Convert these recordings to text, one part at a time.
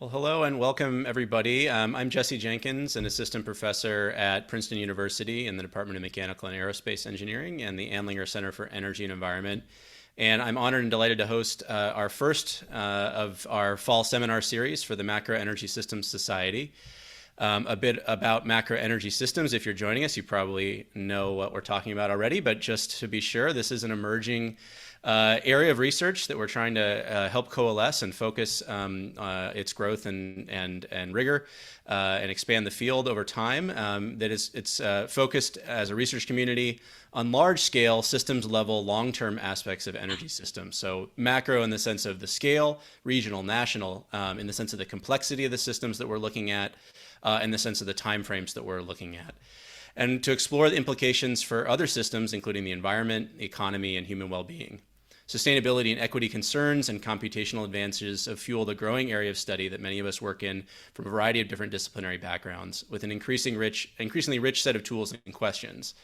Well, hello and welcome everybody. I'm Jesse Jenkins, an assistant professor at Princeton University in the Department of Mechanical and Aerospace Engineering and the Andlinger Center for Energy and Environment. And I'm honored and delighted to host our first of our fall seminar series for the Macro Energy Systems Society. A bit about macro energy systems. If you're joining us, you probably know what we're talking about already, but just to be sure, this is an emerging area of research that we're trying to help coalesce and focus its growth and rigor and expand the field over time. It's focused as a research community on large-scale, systems-level, long-term aspects of energy systems. So macro in the sense of the scale, regional, national, in the sense of the complexity of the systems that we're looking at, in the sense of the timeframes that we're looking at. And to explore the implications for other systems, including the environment, economy, and human well-being. Sustainability and equity concerns and computational advances have fueled a growing area of study that many of us work in from a variety of different disciplinary backgrounds, with an increasingly rich set of tools and questions.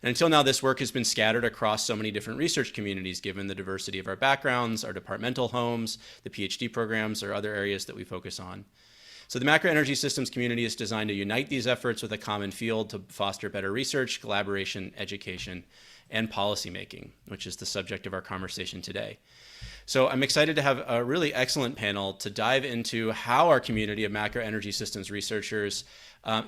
And until now, this work has been scattered across so many different research communities, given the diversity of our backgrounds, our departmental homes, the PhD programs, or other areas that we focus on. So the macro energy systems community is designed to unite these efforts with a common field to foster better research, collaboration, education, and policymaking, which is the subject of our conversation today. So I'm excited to have a really excellent panel to dive into how our community of macro energy systems researchers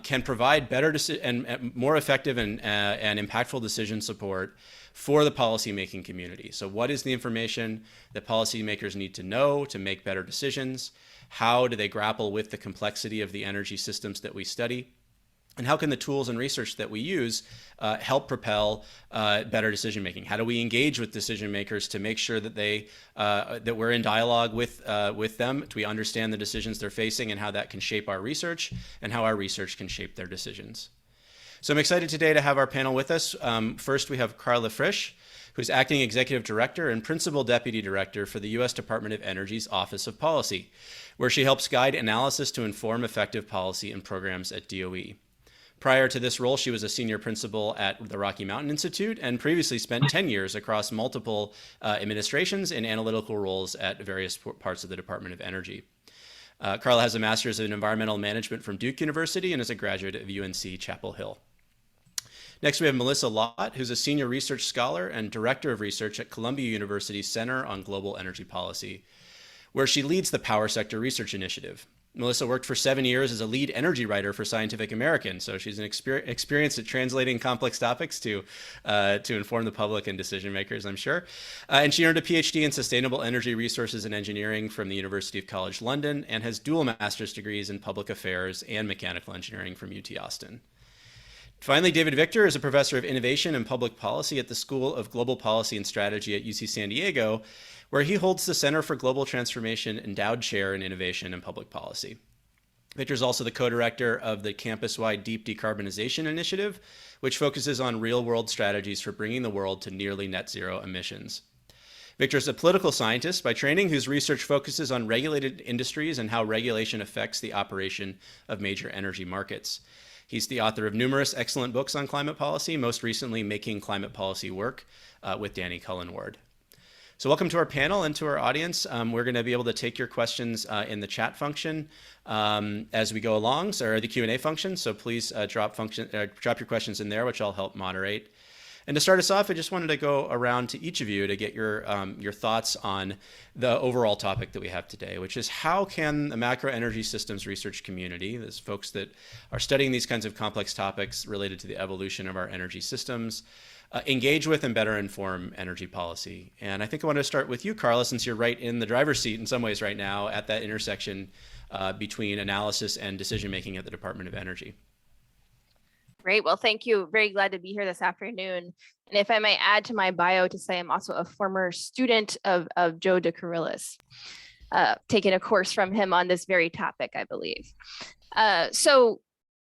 can provide better and more effective and impactful decision support for the policymaking community. So what is the information that policymakers need to know to make better decisions? How do they grapple with the complexity of the energy systems that we study? And how can the tools and research that we use help propel better decision making? How do we engage with decision makers to make sure that that we're in dialogue with them? Do we understand the decisions they're facing and how that can shape our research, and how our research can shape their decisions? So I'm excited today to have our panel with us. First, we have Carla Frisch, who's acting executive director and principal deputy director for the U.S. Department of Energy's Office of Policy, where she helps guide analysis to inform effective policy and programs at DOE. Prior to this role, she was a senior principal at the Rocky Mountain Institute and previously spent 10 years across multiple administrations in analytical roles at various parts of the Department of Energy. Carla has a master's in environmental management from Duke University and is a graduate of UNC Chapel Hill. Next, we have Melissa Lott, who's a senior research scholar and director of research at Columbia University's Center on Global Energy Policy, where she leads the Power Sector Research Initiative. Melissa worked for 7 years as a lead energy writer for Scientific American, so she's an experienced at translating complex topics to inform the public and decision makers, I'm sure. And she earned a PhD in Sustainable Energy Resources and Engineering from the University of College London and has dual master's degrees in Public Affairs and Mechanical Engineering from UT Austin. Finally, David Victor is a professor of innovation and public policy at the School of Global Policy and Strategy at UC San Diego, where he holds the Center for Global Transformation Endowed Chair in Innovation and Public Policy. Victor is also the co-director of the campus-wide Deep Decarbonization Initiative, which focuses on real-world strategies for bringing the world to nearly net zero emissions. Victor is a political scientist by training whose research focuses on regulated industries and how regulation affects the operation of major energy markets. He's the author of numerous excellent books on climate policy, most recently Making Climate Policy Work with Danny Cullen-Ward. So welcome to our panel and to our audience. We're going to be able to take your questions in the chat function as we go along, or the Q&A function. So please drop your questions in there, which I'll help moderate. And to start us off, I just wanted to go around to each of you to get your thoughts on the overall topic that we have today, which is how can the macro energy systems research community, those folks that are studying these kinds of complex topics related to the evolution of our energy systems, engage with and better inform energy policy. And I think I want to start with you, Carla, since you're right in the driver's seat in some ways right now at that intersection between analysis and decision-making at the Department of Energy. Great. Well, thank you. Very glad to be here this afternoon. And if I might add to my bio to say I'm also a former student of Joe DeCarillis, taking a course from him on this very topic, I believe. So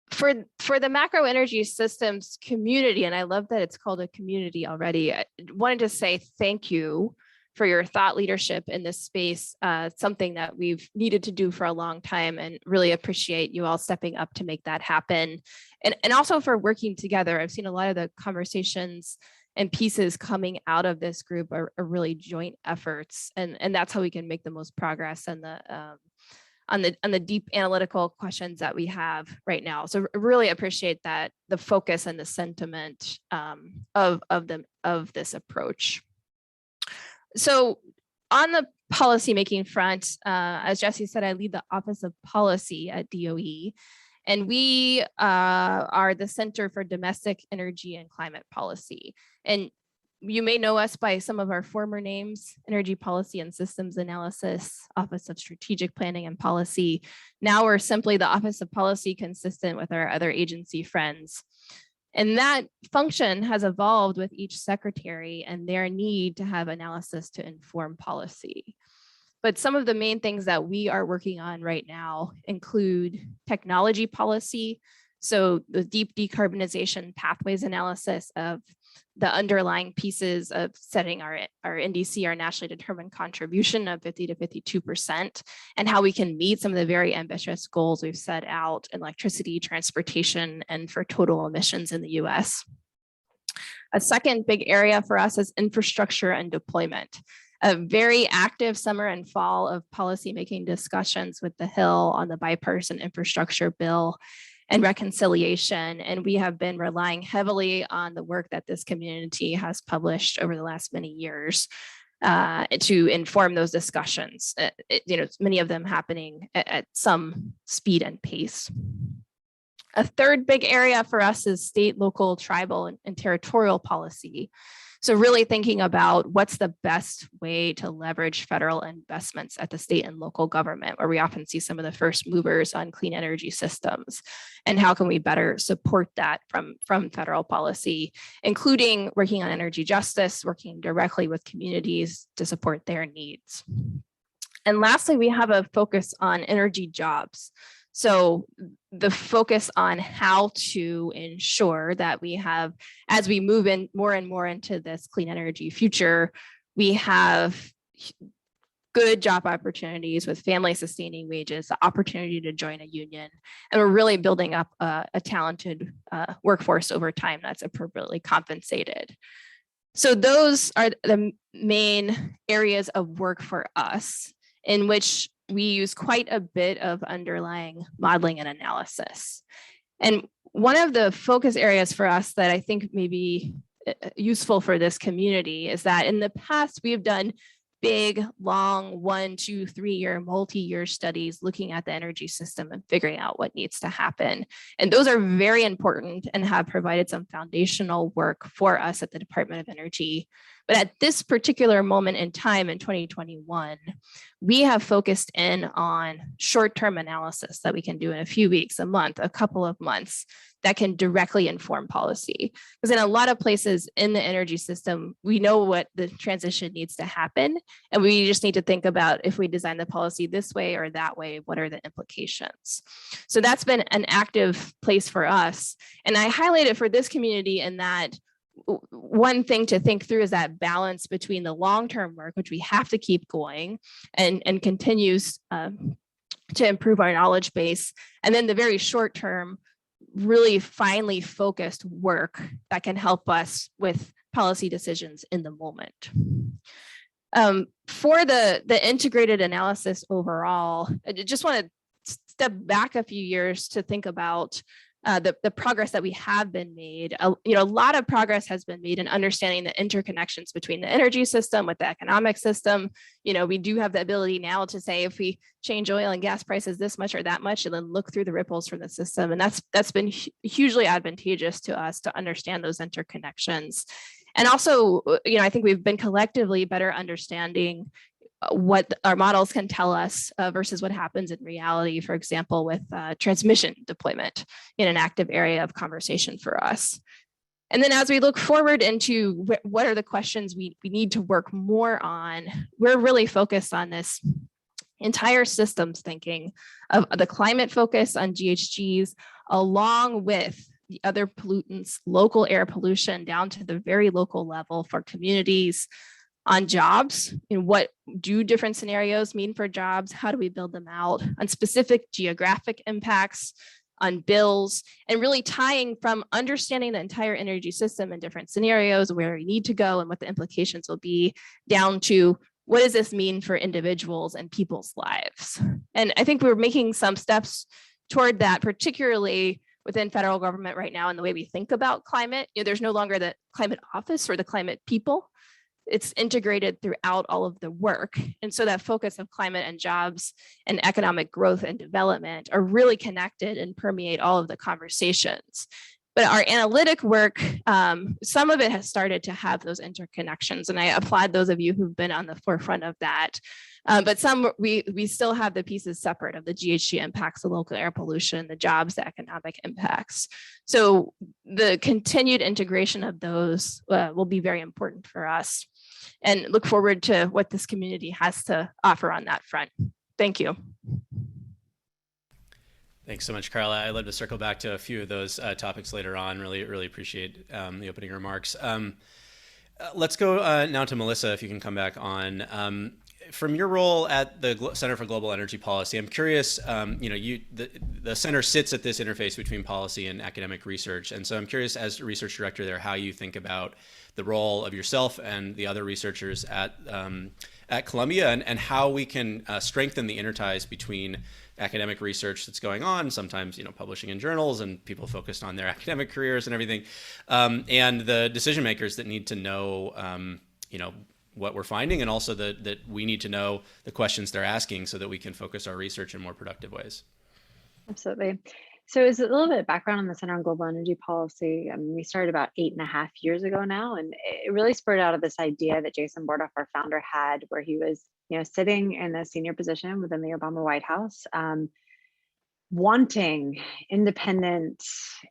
for the macro energy systems community, and I love that it's called a community already, I wanted to say thank you for your thought leadership in this space, something that we've needed to do for a long time, and really appreciate you all stepping up to make that happen. And also for working together. I've seen a lot of the conversations and pieces coming out of this group are really joint efforts, and that's how we can make the most progress and on the deep analytical questions that we have right now. So really appreciate that, the focus and the sentiment of this approach. So on the policymaking front, as Jesse said, I lead the Office of Policy at DOE, and we are the Center for Domestic Energy and Climate Policy. And you may know us by some of our former names: Energy Policy and Systems Analysis, Office of Strategic Planning and Policy. Now we're simply the Office of Policy, consistent with our other agency friends. And that function has evolved with each secretary and their need to have analysis to inform policy. But some of the main things that we are working on right now include technology policy. So the deep decarbonization pathways analysis of the underlying pieces of setting our NDC, our nationally determined contribution of 50 to 52%, and how we can meet some of the very ambitious goals we've set out in electricity, transportation, and for total emissions in the US. A second big area for us is infrastructure and deployment. A very active summer and fall of policymaking discussions with the Hill on the bipartisan infrastructure bill and reconciliation. And we have been relying heavily on the work that this community has published over the last many years to inform those discussions, many of them happening at some speed and pace. A third big area for us is state, local, tribal, and territorial policy. So really thinking about what's the best way to leverage federal investments at the state and local government, where we often see some of the first movers on clean energy systems, and how can we better support that from federal policy, including working on energy justice, working directly with communities to support their needs. And lastly, we have a focus on energy jobs. So the focus on how to ensure that we have, as we move in more and more into this clean energy future, we have good job opportunities with family sustaining wages, the opportunity to join a union, and we're really building up a talented workforce over time that's appropriately compensated. So those are the main areas of work for us, in which we use quite a bit of underlying modeling and analysis. And one of the focus areas for us that I think may be useful for this community is that in the past, we have done big, long 1, 2, 3 year, multi-year studies looking at the energy system and figuring out what needs to happen. And those are very important and have provided some foundational work for us at the Department of Energy. But at this particular moment in time in 2021, we have focused in on short-term analysis that we can do in a few weeks, a month, a couple of months, that can directly inform policy. Because in a lot of places in the energy system, we know what the transition needs to happen, and we just need to think about, if we design the policy this way or that way, what are the implications? So that's been an active place for us. And I highlight it for this community in that one thing to think through is that balance between the long-term work, which we have to keep going and continues to improve our knowledge base, and then the very short-term, really finely focused work that can help us with policy decisions in the moment. For the integrated analysis overall, I just want to step back a few years to think about the progress that we have been made. A lot of progress has been made in understanding the interconnections between the energy system with the economic system. We do have the ability now to say, if we change oil and gas prices this much or that much, and then look through the ripples from the system. And that's been hugely advantageous to us to understand those interconnections. And also, I think we've been collectively better understanding what our models can tell us versus what happens in reality, for example, with transmission deployment in an active area of conversation for us. And then as we look forward into what are the questions we need to work more on, we're really focused on this entire systems thinking of the climate focus on GHGs, along with the other pollutants, local air pollution down to the very local level for communities, on jobs, what do different scenarios mean for jobs? How do we build them out? On specific geographic impacts, on bills, and really tying from understanding the entire energy system in different scenarios, where we need to go and what the implications will be, down to what does this mean for individuals and people's lives? And I think we're making some steps toward that, particularly within federal government right now in the way we think about climate. There's no longer the climate office or the climate people. It's integrated throughout all of the work. And so that focus of climate and jobs and economic growth and development are really connected and permeate all of the conversations. But our analytic work, some of it has started to have those interconnections. And I applaud those of you who've been on the forefront of that. But some, we still have the pieces separate of the GHG impacts, the local air pollution, the jobs, the economic impacts. So the continued integration of those will be very important for us, and look forward to what this community has to offer on that front. Thank you. Thanks so much, Carla. I'd love to circle back to a few of those topics later on. Really appreciate the opening remarks. Let's go now to Melissa, if you can come back on. From your role at the Center for Global Energy Policy, I'm curious, the center sits at this interface between policy and academic research. And so I'm curious, as research director there, how you think about the role of yourself and the other researchers at Columbia, and how we can strengthen the interties between academic research that's going on, sometimes publishing in journals and people focused on their academic careers and everything, and the decision makers that need to know what we're finding, and also that we need to know the questions they're asking so that we can focus our research in more productive ways. Absolutely. So as a little bit of background on the Center on Global Energy Policy, we started about 8.5 years ago now, and it really spurred out of this idea that Jason Bordoff, our founder, had, where he was sitting in a senior position within the Obama White House, wanting independent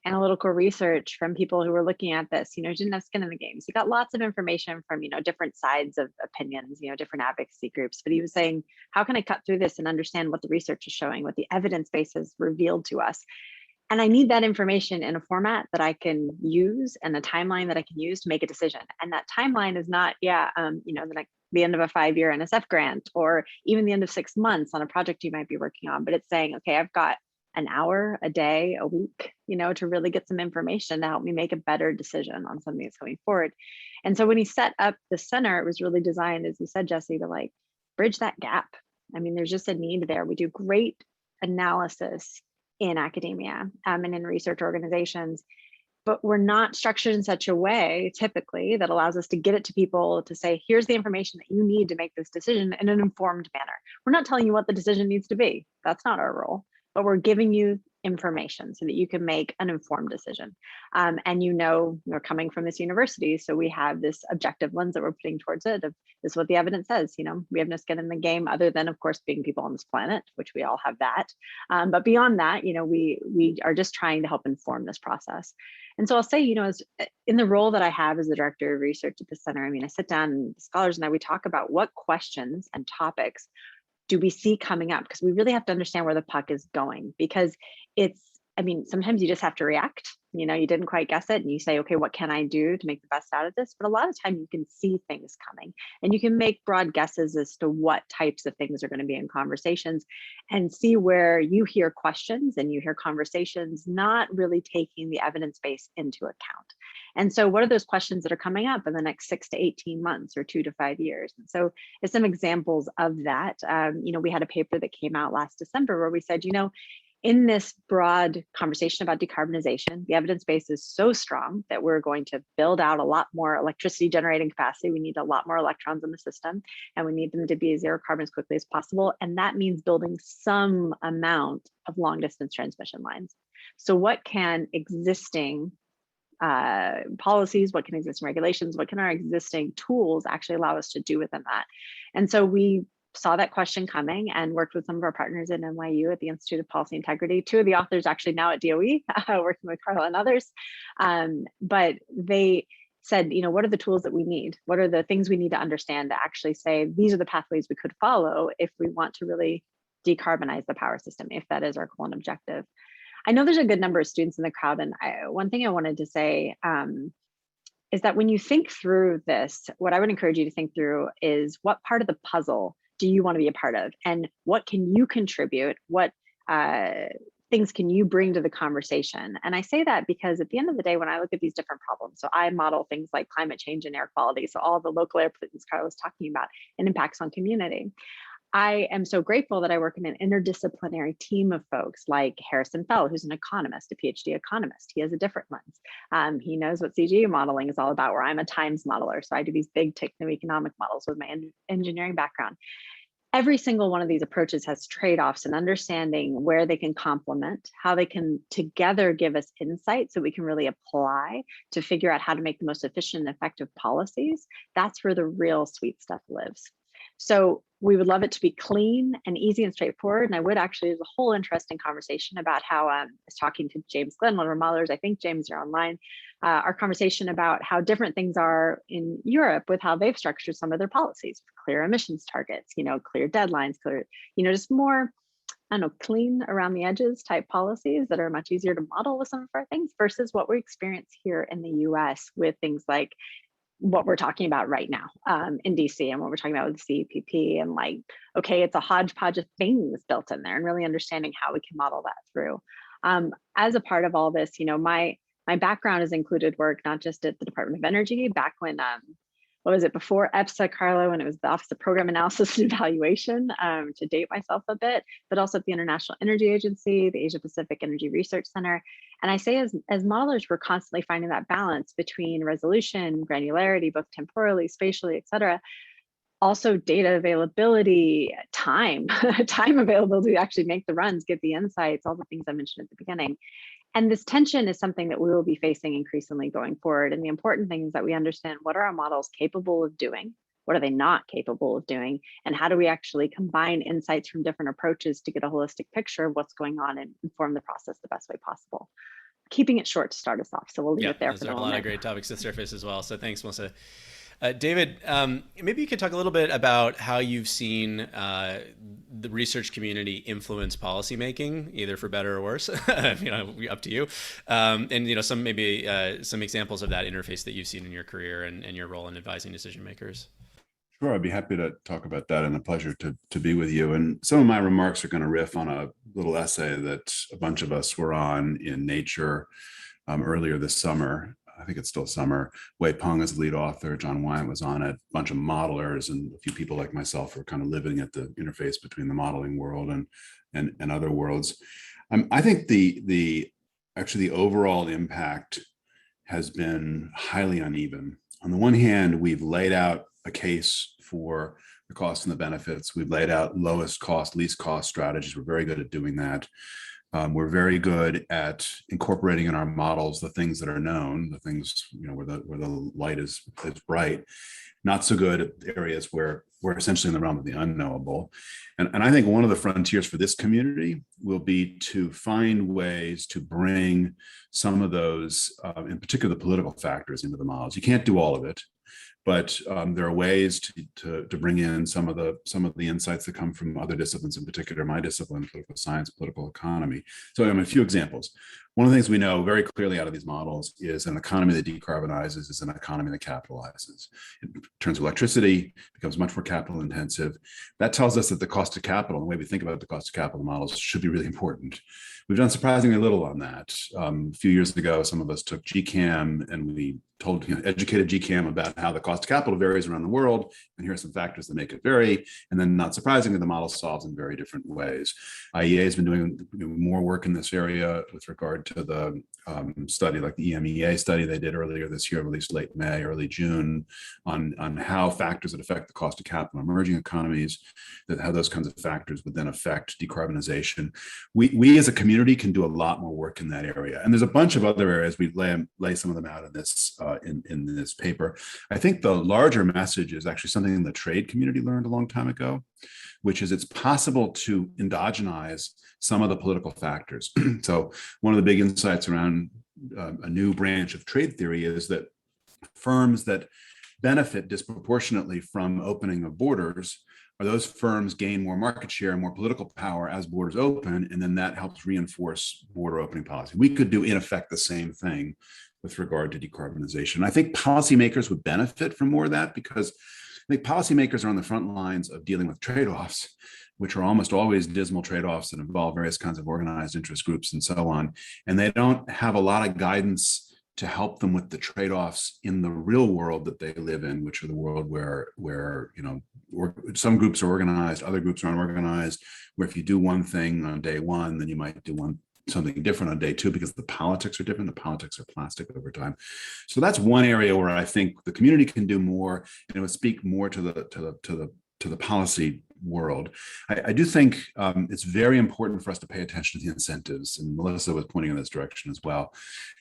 analytical research from people who were looking at this, didn't have skin in the game. So he got lots of information from, different sides of opinions, different advocacy groups. But he was saying, how can I cut through this and understand what the research is showing, what the evidence base has revealed to us? And I need that information in a format that I can use and a timeline that I can use to make a decision. And that timeline is not, the end of a 5-year NSF grant, or even the end of 6 months on a project you might be working on, but it's saying, okay, I've got an hour, a day, a week, to really get some information to help me make a better decision on something that's going forward. And so when he set up the center, it was really designed, as you said, Jesse, to bridge that gap. There's just a need there. We do great analysis in academia and in research organizations, but we're not structured in such a way typically that allows us to get it to people to say, here's the information that you need to make this decision in an informed manner. We're not telling you what the decision needs to be. That's not our role. But we're giving you information so that you can make an informed decision. And we're coming from this university, so we have this objective lens that we're putting towards it. This is what the evidence says. We have no skin in the game, other than, of course, being people on this planet, which we all have that. But beyond that, we are just trying to help inform this process. And so I'll say, as in the role that I have as the director of research at the center, I sit down and scholars and I, we talk about what questions and topics do we see coming up? Because we really have to understand where the puck is going, because sometimes you just have to react. You didn't quite guess it and you say, okay, what can I do to make the best out of this? But a lot of time you can see things coming and you can make broad guesses as to what types of things are going to be in conversations, and see where you hear questions and you hear conversations not really taking the evidence base into account. And so what are those questions that are coming up in the next 6 to 18 months or 2 to 5 years? And so as some examples of that, we had a paper that came out last December where we said, in this broad conversation about decarbonization, the evidence base is so strong that we're going to build out a lot more electricity generating capacity. We need a lot more electrons in the system, and we need them to be zero carbon as quickly as possible. And that means building some amount of long distance transmission lines. So what can existing policies, what can existing regulations, what can our existing tools actually allow us to do within that? And so we saw that question coming and worked with some of our partners at NYU at the Institute of Policy Integrity. 2 of the authors actually now at DOE, working with Carla and others. But they said, what are the tools that we need? What are the things we need to understand to actually say, these are the pathways we could follow if we want to really decarbonize the power system, if that is our goal and objective. I know there's a good number of students in the crowd, and one thing I wanted to say is that when you think through this, what I would encourage you to think through is, what part of the puzzle do you want to be a part of, and what can you contribute? What things can you bring to the conversation? And I say that because at the end of the day, when I look at these different problems, so I model things like climate change and air quality, so all the local air pollutants Carla was talking about and impacts on community. I am so grateful that I work in an interdisciplinary team of folks like Harrison Fell, who's an economist, a PhD economist. He has a different lens. He knows what CGA modeling is all about, where I'm a times modeler. So I do these big techno-economic models with my engineering background. Every single one of these approaches has trade-offs and understanding where they can complement, how they can together give us insight so we can really apply to figure out how to make the most efficient and effective policies. That's where the real sweet stuff lives. So we would love it to be clean and easy and straightforward. And I would actually, there's a whole interesting conversation about how I was talking to James Glenn, one of our modelers. I think, James, you're online. Our conversation about how different things are in Europe with how they've structured some of their policies, clear emissions targets, clear deadlines, clear, just more, I don't know, clean around the edges type policies that are much easier to model with some of our things versus what we experience here in the US with things like what we're talking about right now in DC and what we're talking about with the CEPP and like, okay, it's a hodgepodge of things built in there and really understanding how we can model that through. As a part of all this, my background has included work not just at the Department of Energy back when, what was it, before EPSA, Carla, when it was the Office of Program Analysis and Evaluation, to date myself a bit, but also at the International Energy Agency, the Asia Pacific Energy Research Center. And I say as modelers, we're constantly finding that balance between resolution, granularity, both temporally, spatially, et cetera. Also data availability, time availability to actually make the runs, get the insights, all the things I mentioned at the beginning. And this tension is something that we will be facing increasingly going forward. And the important thing is that we understand what are our models capable of doing, what are they not capable of doing, and how do we actually combine insights from different approaches to get a holistic picture of what's going on and inform the process the best way possible. Keeping it short to start us off. So we'll leave it there for the moment. There's a lot of great topics to surface as well. So thanks, Melissa. David, maybe you could talk a little bit about how you've seen the research community influence policymaking, either for better or worse. Up to you. And some examples of that interface that you've seen in your career and your role in advising decision makers. Sure, I'd be happy to talk about that, and a pleasure to be with you. And some of my remarks are going to riff on a little essay that a bunch of us were on in Nature earlier this summer. I think it's still summer. Wei Peng is the lead author. John Wyatt was on it. A bunch of modelers and a few people like myself who are kind of living at the interface between the modeling world and other worlds. I think the overall impact has been highly uneven. On the one hand, we've laid out a case for the costs and the benefits. We've laid out lowest cost, least cost strategies. We're very good at doing that. We're very good at incorporating in our models the things that are known, the things where the light is bright. Not so good at areas where we're essentially in the realm of the unknowable. And I think one of the frontiers for this community will be to find ways to bring some of those, in particular the political factors, into the models. You can't do all of it, but there are ways to bring in some of the insights that come from other disciplines, in particular my discipline, political science, political economy. So a few examples. One of the things we know very clearly out of these models is an economy that decarbonizes is an economy that capitalizes. In terms of electricity, becomes much more capital intensive. That tells us that the cost of capital, the way we think about the cost of capital models, should be really important. We've done surprisingly little on that. A few years ago, some of us took GCAM and we educated GCAM about how the cost of capital varies around the world, and here are some factors that make it vary. And then, not surprisingly, the model solves in very different ways. IEA has been doing more work in this area with regard to the study, like the EMEA study they did earlier this year, released late May, early June, on how factors that affect the cost of capital in emerging economies, how those kinds of factors would then affect decarbonization. We as a community can do a lot more work in that area, and there's a bunch of other areas. We lay some of them out in this in this paper. I think the larger message is actually something the trade community learned a long time ago, which is it's possible to endogenize some of the political factors. So one of the big insights around a new branch of trade theory is that firms that benefit disproportionately from opening of borders are those firms gain more market share and more political power as borders open, and then that helps reinforce border opening policy. We could do, in effect, the same thing with regard to decarbonization. I think policymakers would benefit from more of that, because I think policymakers are on the front lines of dealing with trade-offs. which are almost always dismal trade-offs that involve various kinds of organized interest groups and so on. And they don't have a lot of guidance to help them with the trade-offs in the real world that they live in, which are the world where some groups are organized, other groups are unorganized, where if you do one thing on day one, then you might do something different on day two because the politics are different. The politics are plastic over time. So that's one area where I think the community can do more, and it would speak more to the policy world. I do think it's very important for us to pay attention to the incentives, and Melissa was pointing in this direction as well.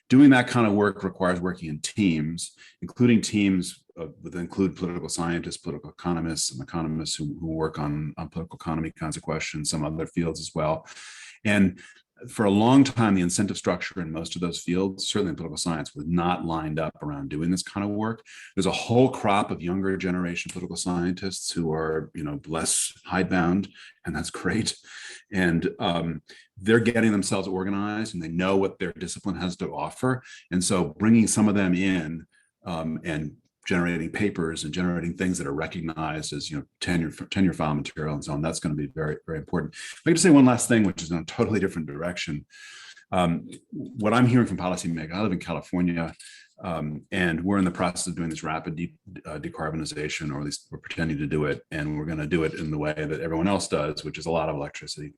Doing that kind of work requires working in teams, including teams that include political scientists, political economists, and economists who work on political economy kinds of questions, some other fields as well. And for a long time, the incentive structure in most of those fields, certainly in political science, was not lined up around doing this kind of work. There's a whole crop of younger generation political scientists who are, less hidebound, and that's great. And they're getting themselves organized, and they know what their discipline has to offer. And so bringing some of them in and generating papers and generating things that are recognized as tenure file material and so on, that's going to be very, very important. If I could say one last thing, which is in a totally different direction. What I'm hearing from policymakers, I live in California, and we're in the process of doing this rapid decarbonization, or at least we're pretending to do it, and we're going to do it in the way that everyone else does, which is a lot of electricity.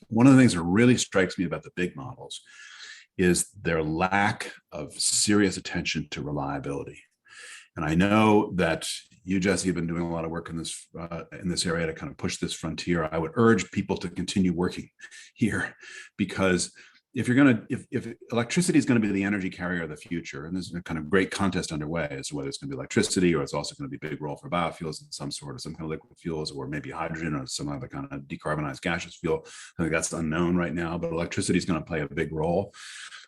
One of the things that really strikes me about the big models is their lack of serious attention to reliability. And I know that you, Jesse, have been doing a lot of work in this area to kind of push this frontier. I would urge people to continue working here, because if electricity is going to be the energy carrier of the future, and there's a kind of great contest underway as to whether it's going to be electricity, or it's also going to be a big role for biofuels in some sort of some kind of liquid fuels, or maybe hydrogen or some other kind of decarbonized gaseous fuel. I think that's unknown right now, but electricity is going to play a big role.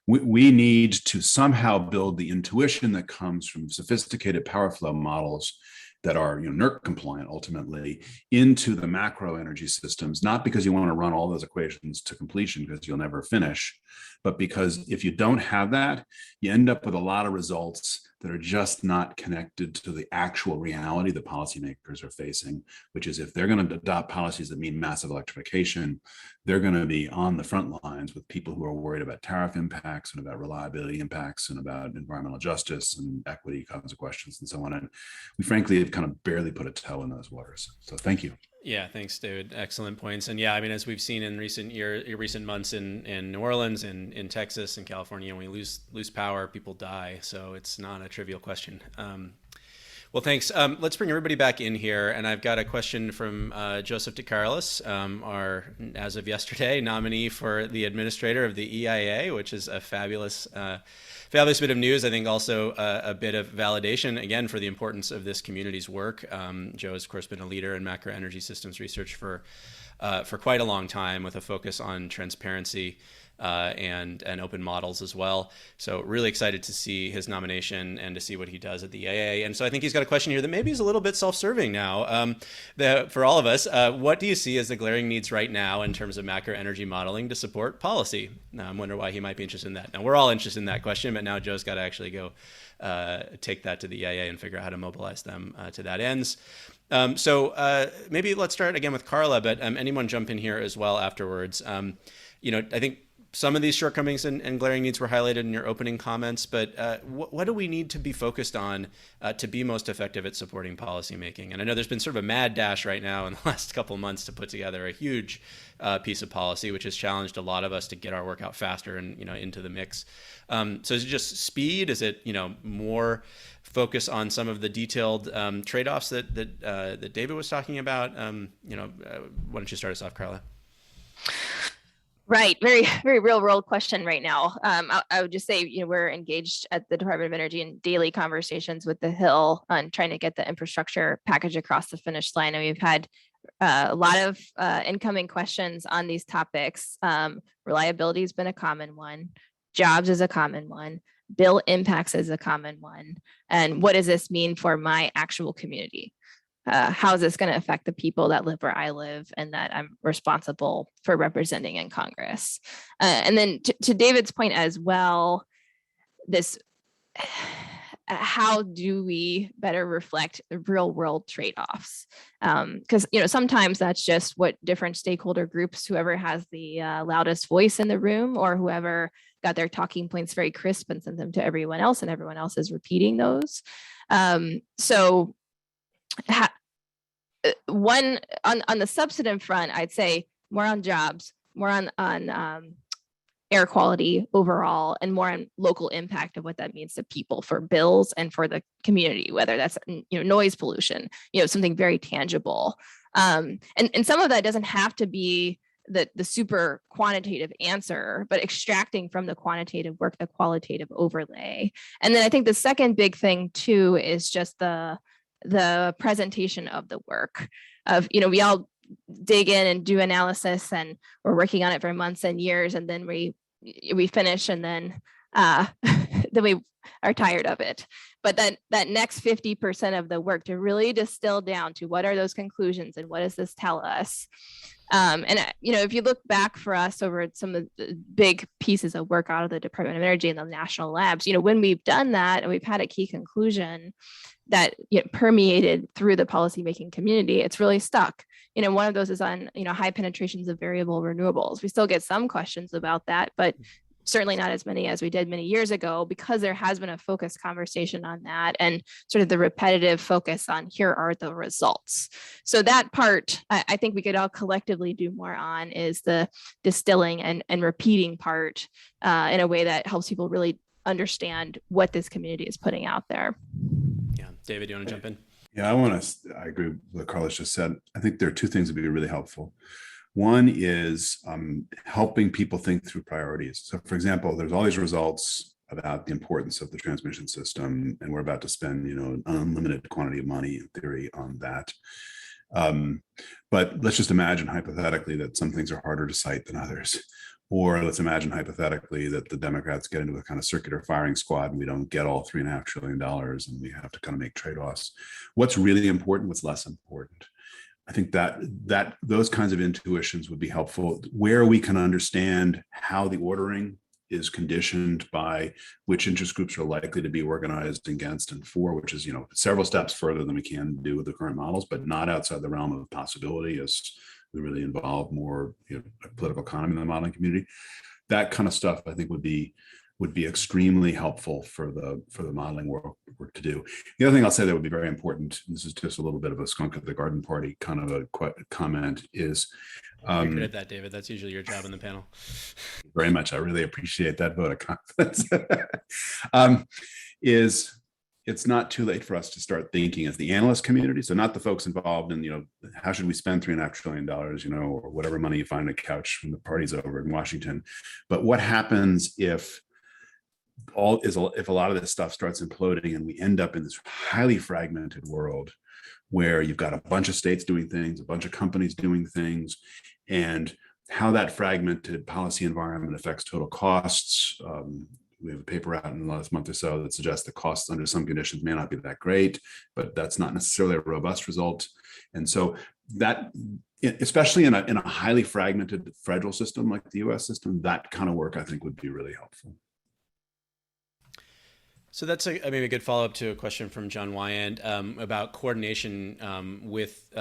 We need to somehow build the intuition that comes from sophisticated power flow models that are NERC compliant ultimately into the macro energy systems, not because you want to run all those equations to completion because you'll never finish, but because if you don't have that, you end up with a lot of results that are just not connected to the actual reality that policymakers are facing, which is if they're going to adopt policies that mean massive electrification, they're going to be on the front lines with people who are worried about tariff impacts and about reliability impacts and about environmental justice and equity kinds of questions and so on. And we frankly have kind of barely put a toe in those waters. So thank you. Yeah, thanks, David. Excellent points. And yeah, I mean, as we've seen in recent months in New Orleans and in Texas and California, when we lose power, people die. So it's not a trivial question. Well, thanks. Let's bring everybody back in here. And I've got a question from Joseph DeCarlos, our, as of yesterday, nominee for the administrator of the EIA, which is a fabulous bit of news. I think also a bit of validation, again, for the importance of this community's work. Joe has, of course, been a leader in macro energy systems research for quite a long time, with a focus on transparency and open models as well. So really excited to see his nomination and to see what he does at the EIA. And so I think he's got a question here that maybe is a little bit self-serving now for all of us. What do you see as the glaring needs right now in terms of macro energy modeling to support policy? Now, I wonder why he might be interested in that. Now, we're all interested in that question, but now Joe's got to actually go take that to the EIA and figure out how to mobilize them to that ends. So maybe let's start again with Carla, but anyone jump in here as well afterwards. I think some of these shortcomings and glaring needs were highlighted in your opening comments, but what do we need to be focused on to be most effective at supporting policymaking? And I know there's been sort of a mad dash right now in the last couple of months to put together a huge piece of policy, which has challenged a lot of us to get our work out faster and into the mix. So is it just speed? Is it more focus on some of the detailed trade-offs that David was talking about? Why don't you start us off, Carla? Right. Very, very real world question right now. I would just say, we're engaged at the Department of Energy in daily conversations with the Hill on trying to get the infrastructure package across the finish line. And we've had a lot of incoming questions on these topics. Reliability has been a common one. Jobs is a common one. Bill impacts is a common one. And what does this mean for my actual community? How is this going to affect the people that live where I live and that I'm responsible for representing in Congress? And then to David's point as well, this how do we better reflect the real world trade-offs? Because sometimes that's just what different stakeholder groups, whoever has the loudest voice in the room, or whoever got their talking points very crisp and sent them to everyone else, and everyone else is repeating those. One on the substantive front, I'd say more on jobs, more on air quality overall, and more on local impact of what that means to people for bills and for the community, whether that's noise pollution, something very tangible. And some of that doesn't have to be the super quantitative answer, but extracting from the quantitative work the qualitative overlay. And then I think the second big thing too is just the presentation of the work of, we all dig in and do analysis, and we're working on it for months and years, and then we finish, and then then we are tired of it. But that next 50% of the work to really distill down to what are those conclusions and what does this tell us? And if you look back for us over some of the big pieces of work out of the Department of Energy and the national labs, when we've done that and we've had a key conclusion that permeated through the policymaking community, it's really stuck. One of those is on, high penetrations of variable renewables. We still get some questions about that, but certainly not as many as we did many years ago, because there has been a focused conversation on that and sort of the repetitive focus on here are the results. So that part, I think we could all collectively do more on, is the distilling and repeating part in a way that helps people really understand what this community is putting out there. Yeah. David, do you want to jump in? Yeah, I agree with what Carla just said. I think there are two things that would be really helpful. One is helping people think through priorities. So for example, there's all these results about the importance of the transmission system, and we're about to spend, an unlimited quantity of money in theory on that. But let's just imagine hypothetically that some things are harder to cite than others. Or let's imagine hypothetically that the Democrats get into a kind of circular firing squad and we don't get all $3.5 trillion and we have to kind of make trade-offs. What's really important, what's less important? I think that those kinds of intuitions would be helpful, where we can understand how the ordering is conditioned by which interest groups are likely to be organized against and for, which is, several steps further than we can do with the current models, but not outside the realm of possibility, as we really involve more political economy in the modeling community. That kind of stuff, I think, would be extremely helpful for the modeling work to do. The other thing I'll say that would be very important, this is just a little bit of a skunk at the garden party kind of a comment, is you're good at that, David. That's usually your job in the panel. Very much. I really appreciate that vote of confidence. It's not too late for us to start thinking as the analyst community. So not the folks involved in, how should we spend $3.5 trillion, or whatever money you find on a couch when the party's over in Washington. But what happens if a lot of this stuff starts imploding and we end up in this highly fragmented world where you've got a bunch of states doing things, a bunch of companies doing things, and how that fragmented policy environment affects total costs. We have a paper out in the last month or so that suggests the costs under some conditions may not be that great, but that's not necessarily a robust result. And so that, especially in a highly fragmented federal system like the US system, that kind of work I think would be really helpful. So that's maybe a good follow-up to a question from John Wyand about coordination with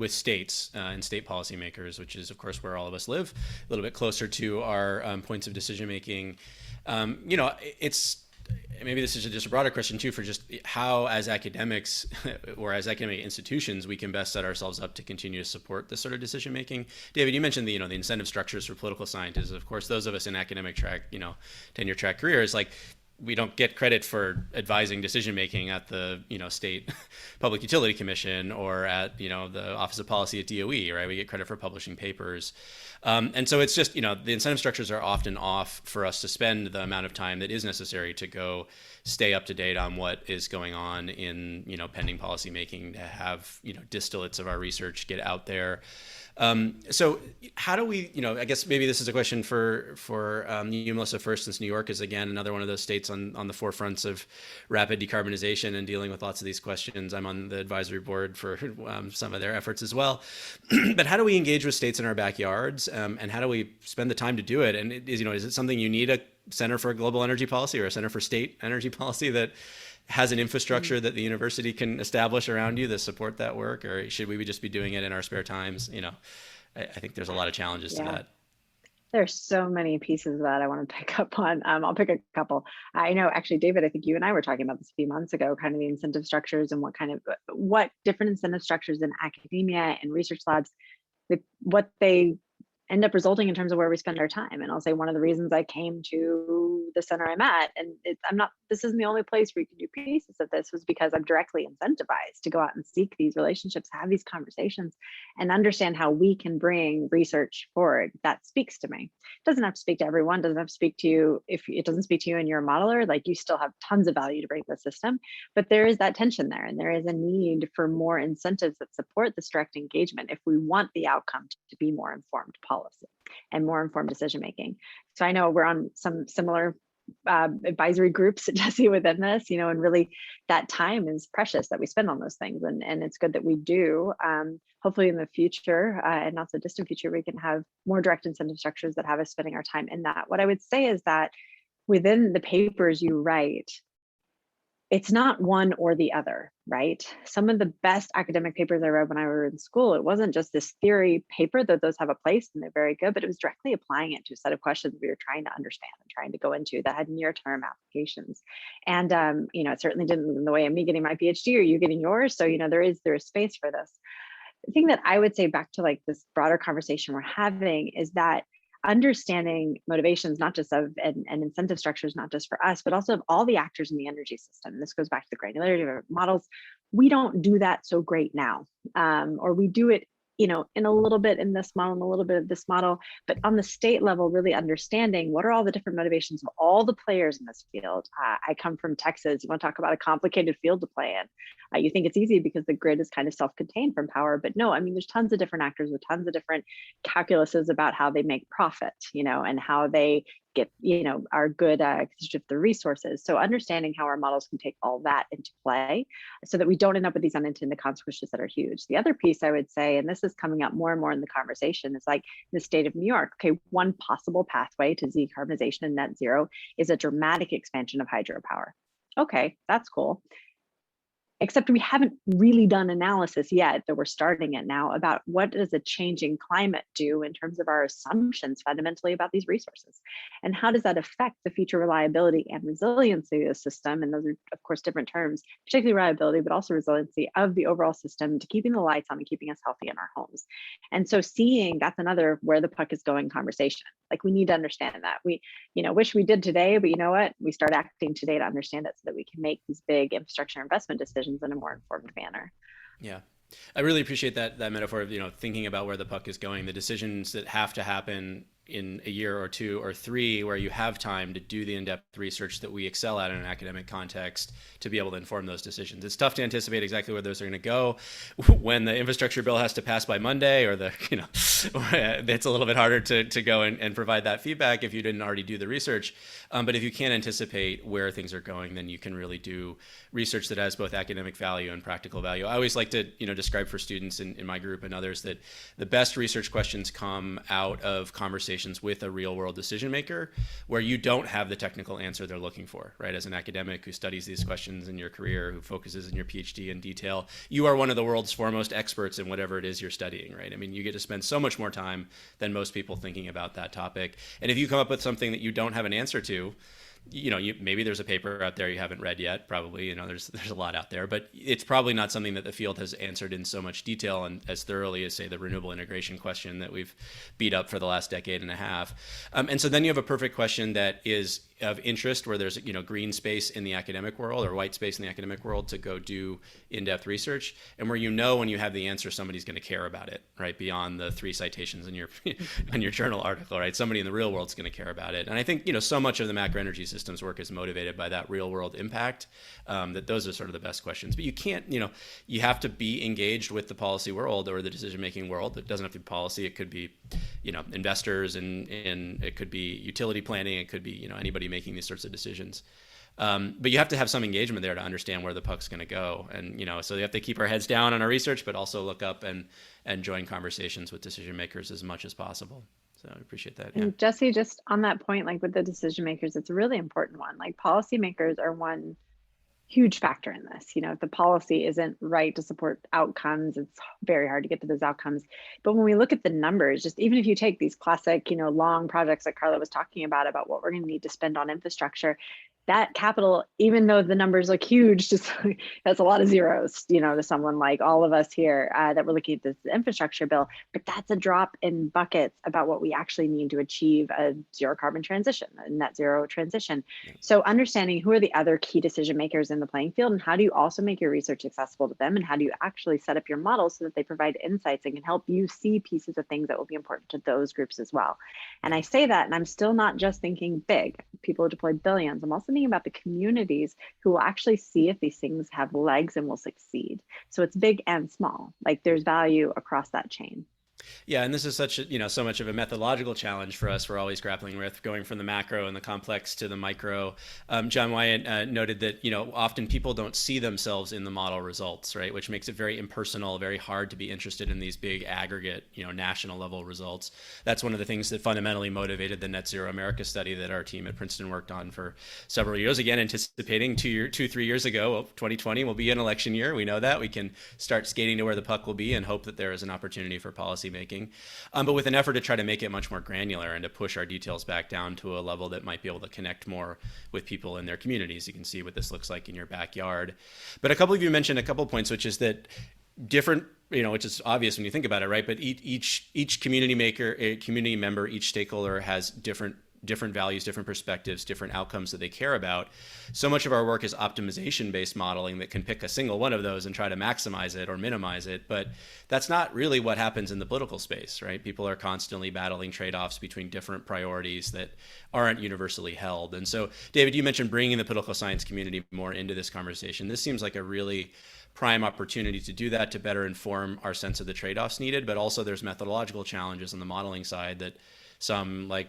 states and state policymakers, which is, of course, where all of us live, a little bit closer to our points of decision-making. It's maybe this is just a broader question too, for just how as academics or as academic institutions we can best set ourselves up to continue to support this sort of decision making. David, you mentioned the incentive structures for political scientists. Of course, those of us in academic track, tenure track careers, like we don't get credit for advising decision making at the state public utility commission or at the Office of Policy at DOE, right? We get credit for publishing papers. And so it's just, the incentive structures are often off for us to spend the amount of time that is necessary to go stay up to date on what is going on in, pending policy making, to have, distillates of our research get out there. So how do we, I guess maybe this is a question for you, Melissa, first, since New York is, again, another one of those states on the forefronts of rapid decarbonization and dealing with lots of these questions. I'm on the advisory board for some of their efforts as well. But how do we engage with states in our backyards, and how do we spend the time to do it? And is it something you need a Center for Global Energy Policy or a Center for State Energy Policy that has an infrastructure that the university can establish around you to support that work, or should we just be doing it in our spare times? I think there's a lot of challenges to that. There's so many pieces of that I want to pick up on. I'll pick a couple. I know, actually, David, I think you and I were talking about this a few months ago, kind of the incentive structures and what different incentive structures in academia and research labs, what they end up resulting in terms of where we spend our time. And I'll say one of the reasons I came to the center I'm at, and this isn't the only place where you can do pieces of this, was because I'm directly incentivized to go out and seek these relationships, have these conversations, and understand how we can bring research forward. That speaks to me. It doesn't have to speak to everyone, doesn't have to speak to you. If it doesn't speak to you and you're a modeler, like, you still have tons of value to bring to the system, but there is that tension there, and there is a need for more incentives that support this direct engagement if we want the outcome to be more informed policy and more informed decision making. So I know we're on some similar advisory groups, Jesse, within this, and really that time is precious that we spend on those things, and it's good that we do. Hopefully in the future, and not so distant future, we can have more direct incentive structures that have us spending our time in that. What I would say is that within the papers you write, it's not one or the other, right? Some of the best academic papers I read when I was in school, it wasn't just this theory paper, though those have a place and they're very good, but it was directly applying it to a set of questions we were trying to understand and trying to go into that had near-term applications. And it certainly didn't move in the way of me getting my PhD or you getting yours. So there is space for this. The thing that I would say back to like this broader conversation we're having is that understanding motivations, not just of and incentive structures, not just for us, but also of all the actors in the energy system. This goes back to the granularity of our models. We don't do that so great now, or we do it in a little bit in this model and a little bit of this model, but on the state level, really understanding what are all the different motivations of all the players in this field. I come from Texas. You want to talk about a complicated field to play in. You think it's easy because the grid is kind of self-contained from power, but no, there's tons of different actors with tons of different calculuses about how they make profit, and how they get, are good stewardship of the resources. So understanding how our models can take all that into play so that we don't end up with these unintended consequences that are huge. The other piece I would say, and this is coming up more and more in the conversation, is like in the state of New York, okay, one possible pathway to decarbonization and net zero is a dramatic expansion of hydropower. Okay, that's cool. Except we haven't really done analysis yet, that we're starting it now, about what does a changing climate do in terms of our assumptions fundamentally about these resources, and how does that affect the future reliability and resiliency of the system. And those are, of course, different terms, particularly reliability, but also resiliency of the overall system to keeping the lights on and keeping us healthy in our homes. And so seeing that's another where the puck is going conversation. Like, we need to understand that. We, wish we did today, but you know what? We start acting today to understand it so that we can make these big infrastructure investment decisions in a more informed manner. Yeah. I really appreciate that metaphor of, thinking about where the puck is going, the decisions that have to happen in a year or two or three, where you have time to do the in-depth research that we excel at in an academic context to be able to inform those decisions. It's tough to anticipate exactly where those are going to go when the infrastructure bill has to pass by Monday, or it's a little bit harder to go and provide that feedback if you didn't already do the research. But if you can't anticipate where things are going, then you can really do research that has both academic value and practical value. I always like to, describe for students in my group and others that the best research questions come out of conversations with a real world decision maker, where you don't have the technical answer they're looking for, right? As an academic who studies these questions in your career, who focuses in your PhD in detail, you are one of the world's foremost experts in whatever it is you're studying, right? You get to spend so much more time than most people thinking about that topic. And if you come up with something that you don't have an answer to, maybe there's a paper out there you haven't read yet, probably, there's a lot out there, but it's probably not something that the field has answered in so much detail and as thoroughly as, say, the renewable integration question that we've beat up for the last decade and a half. And so then you have a perfect question that is of interest, where there's green space in the academic world or white space in the academic world to go do in-depth research, and where when you have the answer, somebody's going to care about it, right? Beyond the 3 citations in your in your journal article, right? Somebody in the real world is going to care about it. And I think so much of the macro energy systems work is motivated by that real world impact, that those are sort of the best questions. But you can't, you have to be engaged with the policy world or the decision making world. It doesn't have to be policy. It could be investors, and it could be utility planning. It could be anybody making these sorts of decisions. But you have to have some engagement there to understand where the puck's going to go. And, so you have to keep our heads down on our research, but also look up and join conversations with decision makers as much as possible. So I appreciate that. Yeah. And Jesse, just on that point, like with the decision makers, it's a really important one. Like, policymakers are one huge factor in this. If the policy isn't right to support outcomes, it's very hard to get to those outcomes. But when we look at the numbers, just even if you take these classic, long projects that Carla was talking about what we're going to need to spend on infrastructure, that capital, even though the numbers look huge, just that's a lot of zeros, to someone like all of us here that we're looking at this infrastructure bill, but that's a drop in buckets about what we actually need to achieve a zero carbon transition, a net zero transition. So understanding who are the other key decision makers in the playing field, and how do you also make your research accessible to them, and how do you actually set up your models so that they provide insights and can help you see pieces of things that will be important to those groups as well. And I say that, and I'm still not just thinking big, people who deploy billions. I'm also thinking about the communities who will actually see if these things have legs and will succeed. So it's big and small, like there's value across that chain. Yeah, and this is such so much of a methodological challenge for us. We're always grappling with going from the macro and the complex to the micro. John Wyatt noted that often people don't see themselves in the model results, right, which makes it very impersonal, very hard to be interested in these big aggregate, national level results. That's one of the things that fundamentally motivated the Net Zero America study that our team at Princeton worked on for several years. Again, anticipating 3 years ago, 2020 will be an election year. We know that. We can start skating to where the puck will be and hope that there is an opportunity for policy making, but with an effort to try to make it much more granular and to push our details back down to a level that might be able to connect more with people in their communities. You can see what this looks like in your backyard. But a couple of you mentioned a couple of points, which is that different, which is obvious when you think about it, right? But each community member, each stakeholder has different values, different perspectives, different outcomes that they care about. So much of our work is optimization-based modeling that can pick a single one of those and try to maximize it or minimize it. But that's not really what happens in the political space, right? People are constantly battling trade-offs between different priorities that aren't universally held. And so, David, you mentioned bringing the political science community more into this conversation. This seems like a really prime opportunity to do that, to better inform our sense of the trade-offs needed. But also there's methodological challenges on the modeling side that some, like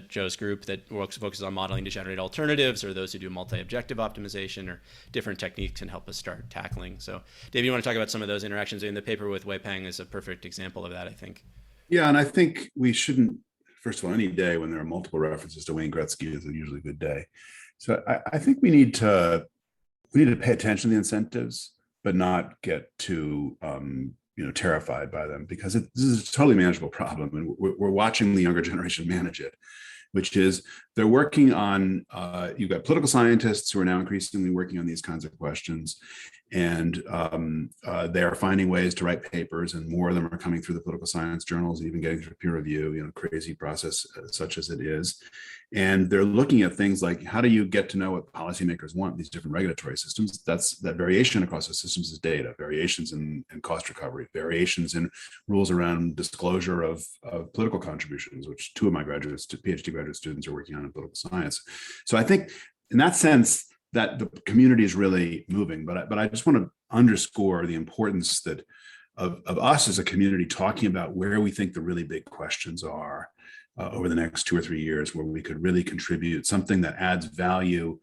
Joe's group that focuses on modeling to generate alternatives, or those who do multi-objective optimization, or different techniques can help us start tackling. So, Dave, you want to talk about some of those interactions? In the paper with Wei Peng is a perfect example of that, I think. Yeah, and I think we shouldn't, first of all, any day when there are multiple references to Wayne Gretzky is a usually good day. So I think we need to pay attention to the incentives, but not get too terrified by them, because this is a totally manageable problem, and we're watching the younger generation manage it, which is they're working on, you've got political scientists who are now increasingly working on these kinds of questions, and they are finding ways to write papers, and more of them are coming through the political science journals, and even getting through peer review, crazy process such as it is. And they're looking at things like, how do you get to know what policymakers want, these different regulatory systems? That variation across the systems is data, variations in cost recovery, variations in rules around disclosure of political contributions, which two of my PhD graduate students are working on in political science. So I think in that sense that the community is really moving, but I just want to underscore the importance that of us as a community talking about where we think the really big questions are over the next 2 or 3 years, where we could really contribute something that adds value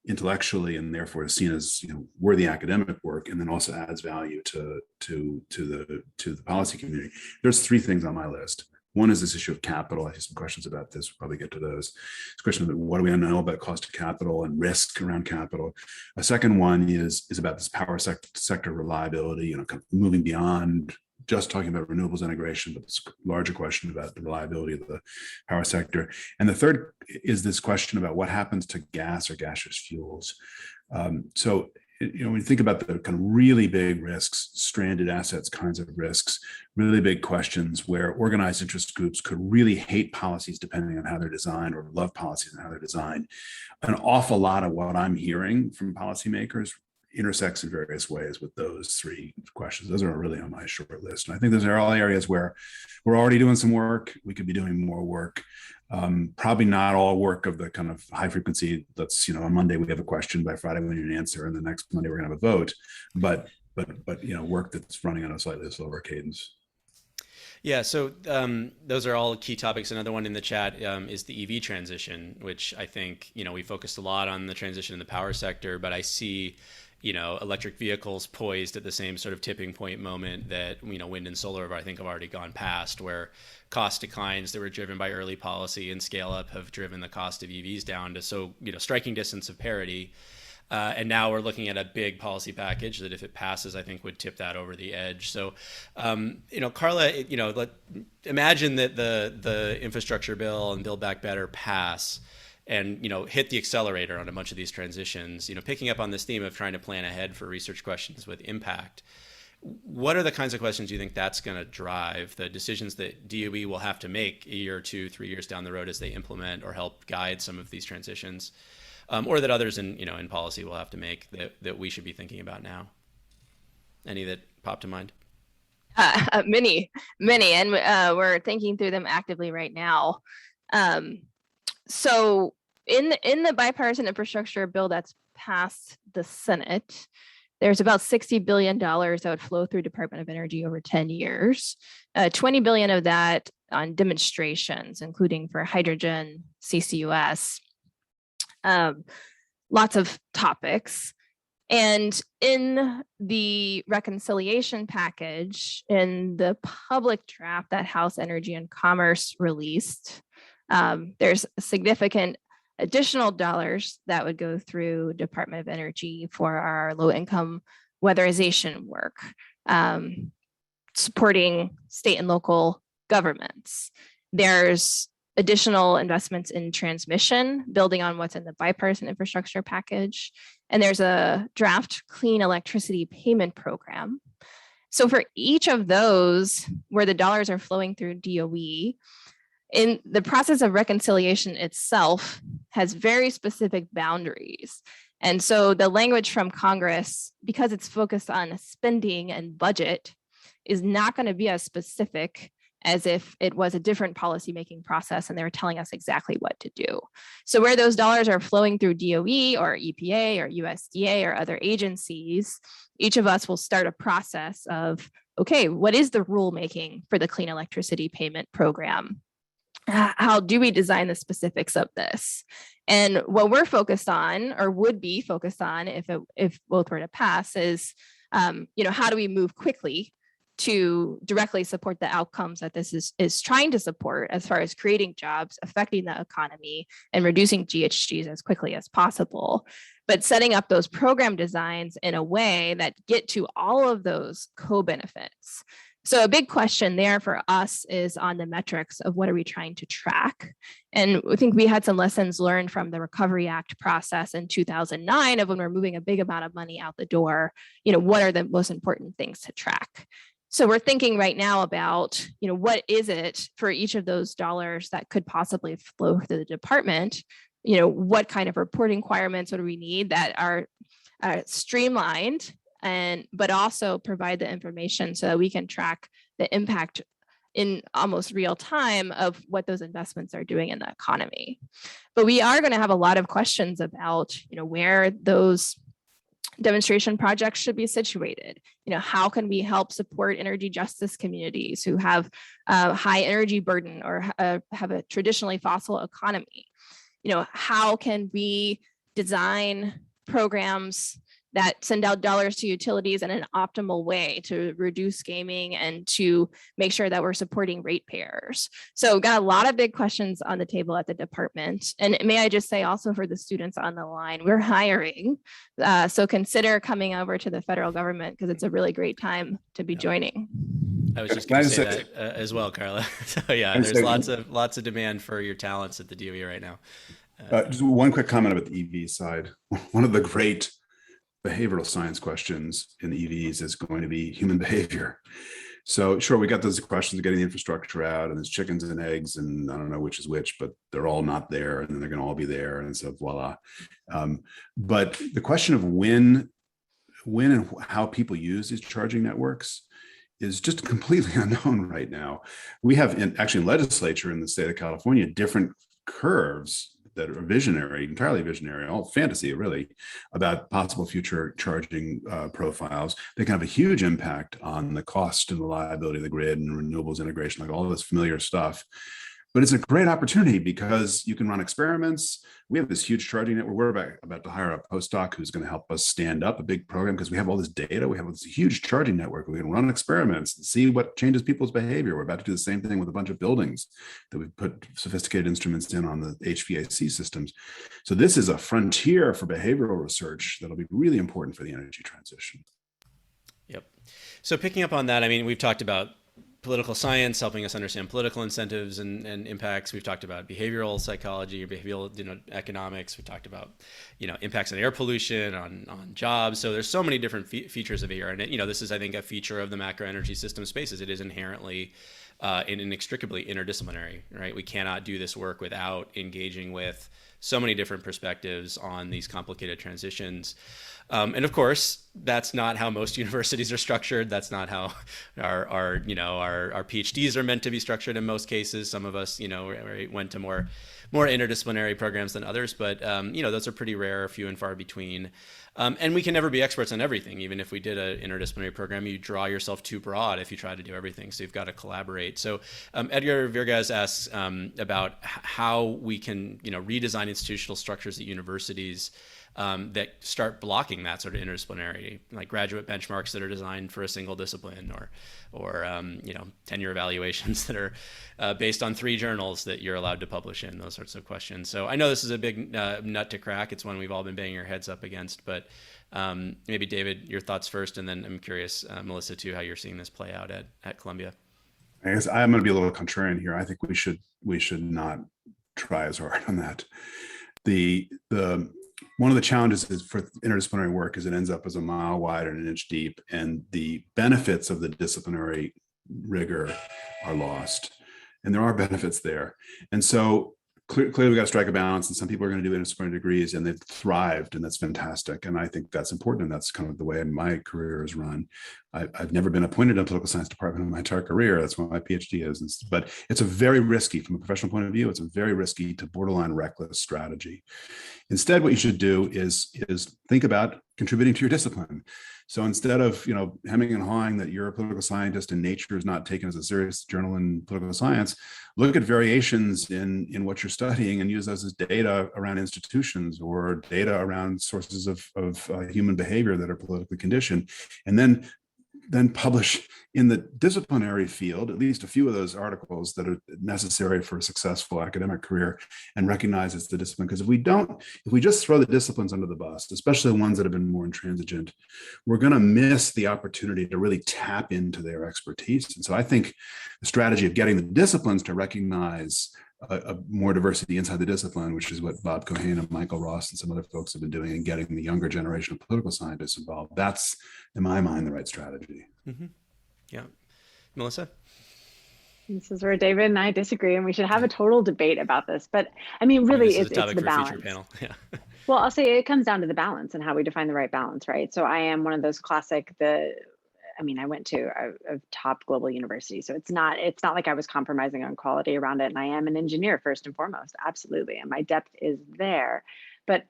intellectually and therefore is seen as worthy academic work, and then also adds value to the policy community. There's 3 things on my list. One is this issue of capital. I have some questions about this. We'll probably get to those. It's a question of what do we know about cost of capital and risk around capital. A second one is about this power sector reliability, kind of moving beyond just talking about renewables integration, but this larger question about the reliability of the power sector. And the third is this question about what happens to gas or gaseous fuels. So when you think about the kind of really big risks, stranded assets kinds of risks, really big questions where organized interest groups could really hate policies depending on how they're designed, or love policies and how they're designed. An awful lot of what I'm hearing from policymakers intersects in various ways with those 3 questions. Those are really on my short list. And I think those are all areas where we're already doing some work. We could be doing more work. Probably not all work of the kind of high frequency. Let's, on Monday we have a question, by Friday we need an answer, and the next Monday we're gonna have a vote. But work that's running on a slightly slower cadence. Yeah, so those are all key topics. Another one in the chat is the EV transition, which I think, we focused a lot on the transition in the power sector, but I see electric vehicles poised at the same sort of tipping point moment that, wind and solar have already gone past, where cost declines that were driven by early policy and scale up have driven the cost of EVs down to striking distance of parity. And now we're looking at a big policy package that, if it passes, I think would tip that over the edge. So, Carla, imagine that the infrastructure bill and Build Back Better pass, and hit the accelerator on a bunch of these transitions. Picking up on this theme of trying to plan ahead for research questions with impact. What are the kinds of questions you think that's going to drive the decisions that DOE will have to make a year or 2, 3 years down the road as they implement or help guide some of these transitions, or that others in policy will have to make that we should be thinking about now? Any that pop to mind? Many, and we're thinking through them actively right now. So in the bipartisan infrastructure bill that's passed the Senate, there's about $60 billion that would flow through Department of Energy over 10 years. 20 billion of that on demonstrations, including for hydrogen, CCUS, lots of topics. And in the reconciliation package, in the public draft that House Energy and Commerce released, there's significant additional dollars that would go through Department of Energy for our low-income weatherization work, supporting state and local governments. There's additional investments in transmission, building on what's in the bipartisan infrastructure package. And there's a draft clean electricity payment program. So for each of those, where the dollars are flowing through DOE, in the process of reconciliation itself has very specific boundaries. And so the language from Congress, because it's focused on spending and budget, is not going to be as specific as if it was a different policymaking process and they were telling us exactly what to do. So where those dollars are flowing through DOE or EPA or USDA or other agencies, each of us will start a process of, okay, what is the rulemaking for the Clean Electricity Payment Program? How do we design the specifics of this? And what we're focused on, or would be focused on if both were to pass, is how do we move quickly to directly support the outcomes that this is trying to support, as far as creating jobs, affecting the economy, and reducing GHGs as quickly as possible, but setting up those program designs in a way that get to all of those co-benefits. So a big question there for us is on the metrics of what are we trying to track? And I think we had some lessons learned from the Recovery Act process in 2009 of when we're moving a big amount of money out the door, what are the most important things to track? So we're thinking right now about, what is it for each of those dollars that could possibly flow through the department? What kind of reporting requirements do we need that are streamlined, but also provide the information so that we can track the impact in almost real time of what those investments are doing in the economy. But we are going to have a lot of questions about, where those demonstration projects should be situated. How can we help support energy justice communities who have a high energy burden or have a traditionally fossil economy? How can we design programs that send out dollars to utilities in an optimal way to reduce gaming and to make sure that we're supporting ratepayers? So we've got a lot of big questions on the table at the department. And may I just say also for the students on the line, we're hiring. So consider coming over to the federal government because it's a really great time to be joining. I was just going to say that as well, Carla. So yeah, there's lots of demand for your talents at the DOE right now. Just one quick comment about the EV side. One of the great behavioral science questions in the EVs is going to be human behavior. So sure, we got those questions of getting the infrastructure out, and there's chickens and eggs, and I don't know which is which, but they're all not there, and then they're going to all be there, and so voila. But the question of when and how people use these charging networks is just completely unknown right now. We have actually in legislature in the state of California different curves that are visionary, entirely visionary, all fantasy really, about possible future charging profiles. They can have a huge impact on the cost and reliability of the grid and renewables integration, like all this familiar stuff. But it's a great opportunity because you can run experiments. We have this huge charging network. We're about to hire a postdoc who's going to help us stand up a big program because we have all this data. We have this huge charging network. We can run experiments and see what changes people's behavior. We're about to do the same thing with a bunch of buildings that we've put sophisticated instruments in on the HVAC systems. So this is a frontier for behavioral research that'll be really important for the energy transition. Yep. So picking up on that, I mean, we've talked about political science helping us understand political incentives and impacts. We've talked about behavioral psychology, behavioral economics. We talked about impacts on air pollution, on jobs. So there's so many different features of here, and this is, I think, a feature of the macro energy system spaces. It is inherently and inextricably interdisciplinary, right? We cannot do this work without engaging with so many different perspectives on these complicated transitions. And of course, that's not how most universities are structured. That's not how our PhDs are meant to be structured in most cases. Some of us, went to more interdisciplinary programs than others, but those are pretty rare, few and far between. And we can never be experts on everything. Even if we did an interdisciplinary program, you draw yourself too broad if you try to do everything. So you've got to collaborate. So Edgar Virgas asks about how we can, redesign institutional structures at universities that start blocking that sort of interdisciplinarity, like graduate benchmarks that are designed for a single discipline, or tenure evaluations that are based on 3 journals that you're allowed to publish in, those sorts of questions. So I know this is a big nut to crack. It's one we've all been banging our heads up against, but maybe David, your thoughts first, and then I'm curious, Melissa, too, how you're seing this play out at Columbia. I guess I'm going to be a little contrarian here. I think we should not try as hard on that. The one of the challenges is for interdisciplinary work is it ends up as a mile wide and an inch deep, and the benefits of the disciplinary rigor are lost. And there are benefits there. And so clearly we got to strike a balance, and some people are going to do interdisciplinary degrees and they've thrived, and that's fantastic. And I think that's important. And that's kind of the way my career is run. I've never been appointed to a political science department in my entire career. That's what my PhD is. But it's a very risky, from a professional point of view, it's a very risky to borderline reckless strategy. Instead, what you should do is think about contributing to your discipline. So instead of hemming and hawing that you're a political scientist and Nature is not taken as a serious journal in political science, look at variations in what you're studying and use those as data around institutions or data around sources of human behavior that are politically conditioned, and then publish in the disciplinary field at least a few of those articles that are necessary for a successful academic career, and recognize it's the discipline. Because if we just throw the disciplines under the bus, especially the ones that have been more intransigent, we're going to miss the opportunity to really tap into their expertise. And so I think the strategy of getting the disciplines to recognize a more diversity inside the discipline, which is what Bob Cohen and Michael Ross and some other folks have been doing, and getting the younger generation of political scientists involved. That's, in my mind, the right strategy. Mm-hmm. Yeah. Melissa? This is where David and I disagree, and we should have a total debate about this. But I mean, really, it's the balance. Panel. Yeah. Well, I'll say it comes down to the balance and how we define the right balance, right? So I am one of those classic, I went to a top global university, so it's not like I was compromising on quality around it. And I am an engineer first and foremost, absolutely, and my depth is there. But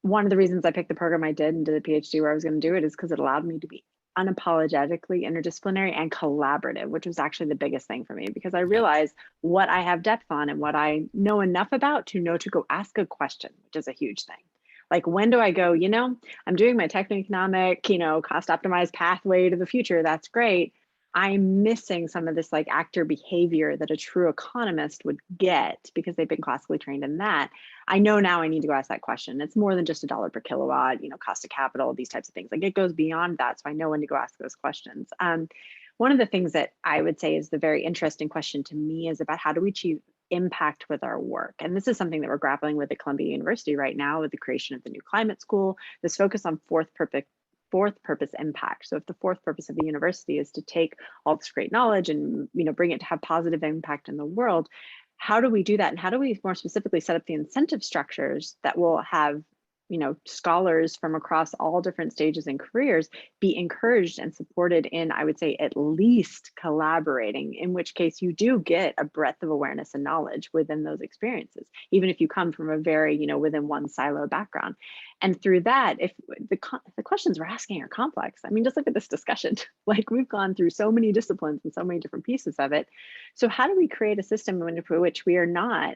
one of the reasons I picked the program I did and did a PhD where I was going to do it is because it allowed me to be unapologetically interdisciplinary and collaborative, which was actually the biggest thing for me, because I realized what I have depth on and what I know enough about to know to go ask a question, which is a huge thing. Like, when do I go, I'm doing my techno-economic, cost optimized pathway to the future. That's great. I'm missing some of this like actor behavior that a true economist would get because they've been classically trained in that. I know now I need to go ask that question. It's more than just $1 per kilowatt, cost of capital, these types of things. Like, it goes beyond that. So I know when to go ask those questions. One of the things that I would say is the very interesting question to me is about how do we achieve impact with our work. And this is something that we're grappling with at Columbia University right now with the creation of the new climate school, this focus on fourth purpose impact. So if the fourth purpose of the university is to take all this great knowledge and bring it to have positive impact in the world, how do we do that? And how do we more specifically set up the incentive structures that will have scholars from across all different stages and careers be encouraged and supported in, I would say, at least collaborating, in which case you do get a breadth of awareness and knowledge within those experiences, even if you come from a very, within one silo background. And through that, if the questions we're asking are complex, I mean, just look at this discussion. Like, we've gone through so many disciplines and so many different pieces of it. So how do we create a system in which we are not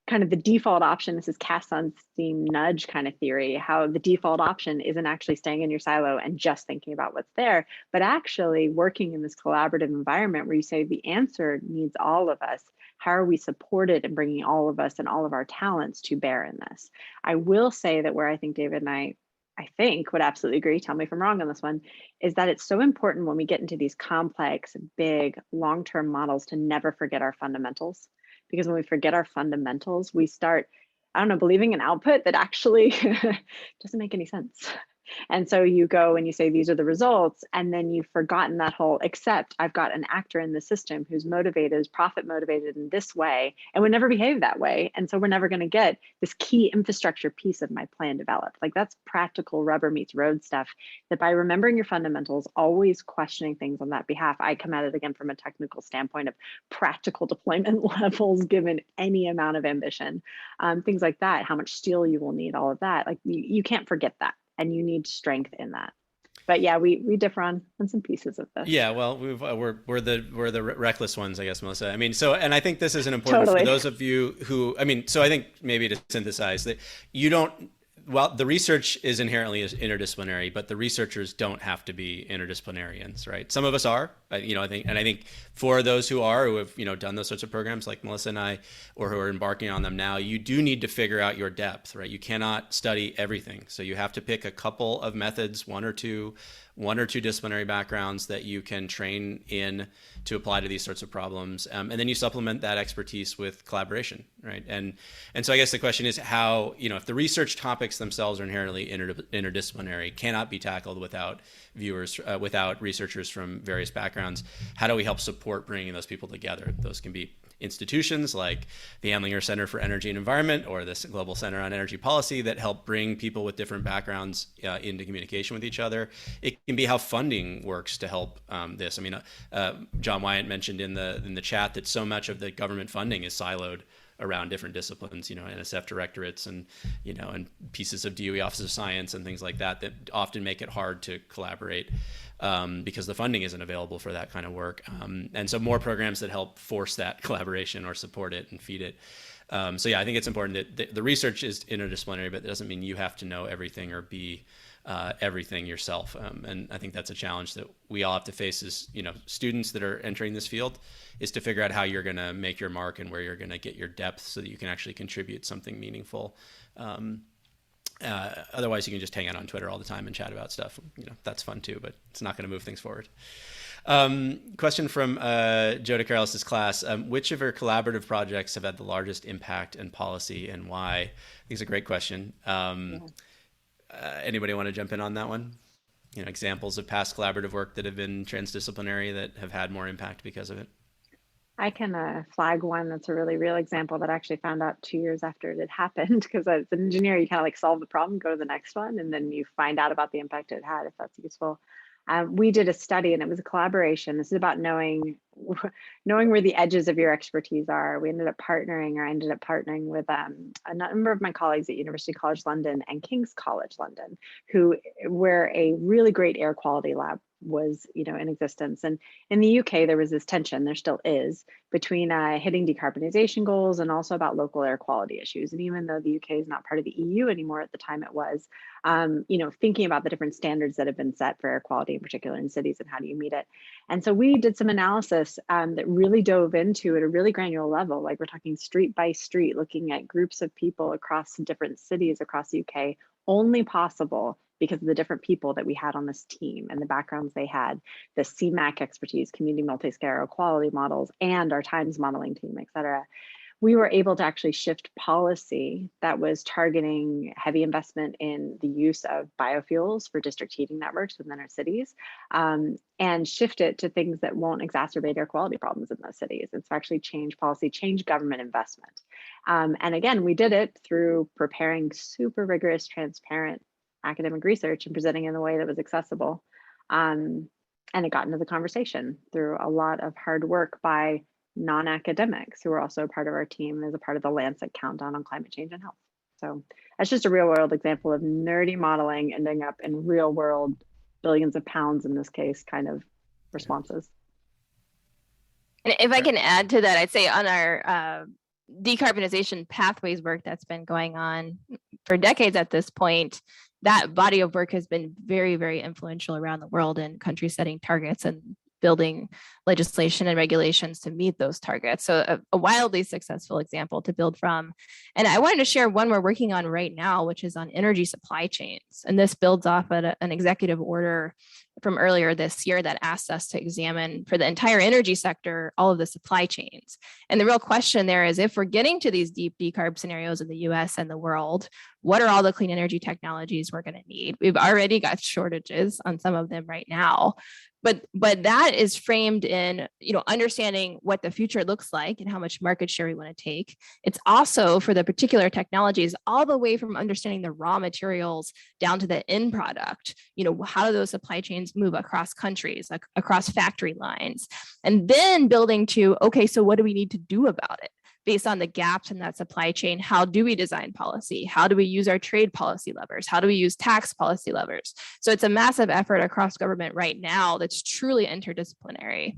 kind of the default option? This is cast on steam nudge kind of theory, how the default option isn't actually staying in your silo and just thinking about what's there, but actually working in this collaborative environment where you say the answer needs all of us. How are we supported in bringing all of us and all of our talents to bear in this? I will say that where I think David and I think would absolutely agree, tell me if I'm wrong on this one, is that it's so important when we get into these complex, big, long-term models to never forget our fundamentals. Because when we forget our fundamentals, we start, I don't know, believing an output that actually doesn't make any sense. And so you go and you say, these are the results, and then you've forgotten that whole, except I've got an actor in the system who's motivated, is profit motivated in this way, and would never behave that way. And so we're never going to get this key infrastructure piece of my plan developed. Like, that's practical rubber meets road stuff, that by remembering your fundamentals, always questioning things on that behalf. I come at it again from a technical standpoint of practical deployment levels, given any amount of ambition, things like that, how much steel you will need, all of that. Like, you can't forget that. And you need strength in that. But yeah, we differ on some pieces of this. Yeah, well, we're the reckless ones, I guess, Melissa. I mean, so, and I think this is an important Totally. for those of you who, I mean, so I think maybe to synthesize that you don't, well, the research is inherently interdisciplinary, but the researchers don't have to be interdisciplinarians, right? Some of us are, I think for those who are, who have, done those sorts of programs like Melissa and I, or who are embarking on them now, you do need to figure out your depth, right? You cannot study everything. So you have to pick a couple of methods, one or two disciplinary backgrounds that you can train in to apply to these sorts of problems. And then you supplement that expertise with collaboration, right? And so I guess the question is how, if the research topics themselves are inherently interdisciplinary, cannot be tackled without without researchers from various backgrounds, how do we help support bringing those people together? Those can be institutions like the Amlinger Center for Energy and Environment or the Global Center on Energy Policy that help bring people with different backgrounds into communication with each other. It can be how funding works to help this. I mean, John Wyatt mentioned in the chat that so much of the government funding is siloed around different disciplines, NSF directorates and pieces of DOE Office of Science and things like that often make it hard to collaborate because the funding isn't available for that kind of work. And so more programs that help force that collaboration or support it and feed it. So yeah, I think it's important that the research is interdisciplinary, but it doesn't mean you have to know everything or be everything yourself. And I think that's a challenge that we all have to face as, students that are entering this field, is to figure out how you're going to make your mark and where you're going to get your depth so that you can actually contribute something meaningful. Otherwise, you can just hang out on Twitter all the time and chat about stuff. That's fun too, but it's not going to move things forward. Question from Joe DeCarlos' class. Which of your collaborative projects have had the largest impact in policy and why? I think it's a great question. Anybody want to jump in on that one? Examples of past collaborative work that have been transdisciplinary that have had more impact because of it. I can flag one that's a really real example that I actually found out 2 years after it had happened, because as an engineer, you kind of like solve the problem, go to the next one, and then you find out about the impact it had, if that's useful. We did a study, and it was a collaboration. This is about knowing where the edges of your expertise are. I ended up partnering with a number of my colleagues at University College London and King's College London, where a really great air quality lab was in existence. And in the UK, there was this tension, there still is, between hitting decarbonization goals and also about local air quality issues. And even though the UK is not part of the EU anymore, at the time it was, thinking about the different standards that have been set for air quality, in particular in cities, and how do you meet it. And so we did some analysis that really dove into at a really granular level, like we're talking street by street, looking at groups of people across different cities across the UK, only possible because of the different people that we had on this team and the backgrounds they had, the CMAC expertise, community multi-scale air quality models, and our times modeling team, et cetera. We were able to actually shift policy that was targeting heavy investment in the use of biofuels for district heating networks within our cities, and shift it to things that won't exacerbate air quality problems in those cities. It's actually change policy, change government investment. And again, we did it through preparing super rigorous, transparent academic research and presenting in a way that was accessible. And it got into the conversation through a lot of hard work by non-academics who were also a part of our team as a part of the Lancet Countdown on Climate Change and Health. So that's just a real world example of nerdy modeling ending up in real world, billions of pounds in this case, kind of responses. And if I can add to that, I'd say on our decarbonization pathways work that's been going on for decades at this point, that body of work has been very, very influential around the world in countries setting targets and building legislation and regulations to meet those targets. So a wildly successful example to build from. And I wanted to share one we're working on right now, which is on energy supply chains. And this builds off of an executive order from earlier this year that asked us to examine for the entire energy sector, all of the supply chains. And the real question there is, if we're getting to these deep decarb scenarios in the US and the world, what are all the clean energy technologies we're going to need? We've already got shortages on some of them right now. But that is framed in, understanding what the future looks like and how much market share we want to take. It's also for the particular technologies, all the way from understanding the raw materials down to the end product. How do those supply chains move across countries, like across factory lines, and then building to, okay, so what do we need to do about it? Based on the gaps in that supply chain, how do we design policy? How do we use our trade policy levers? How do we use tax policy levers? So it's a massive effort across government right now that's truly interdisciplinary.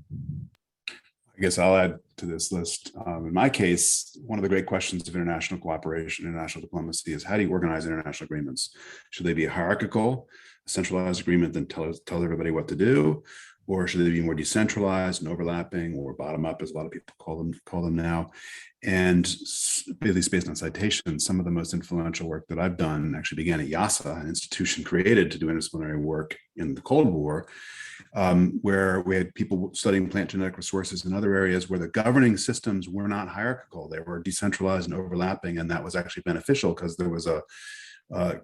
I guess I'll add to this list. In my case, one of the great questions of international cooperation, international diplomacy is, how do you organize international agreements? Should they be hierarchical, a centralized agreement that tells everybody what to do? Or should they be more decentralized and overlapping, or bottom up, as a lot of people call them now? And at least based on citations, some of the most influential work that I've done actually began at YASA, an institution created to do interdisciplinary work in the Cold War, where we had people studying plant genetic resources in other areas where the governing systems were not hierarchical. They were decentralized and overlapping, and that was actually beneficial because there was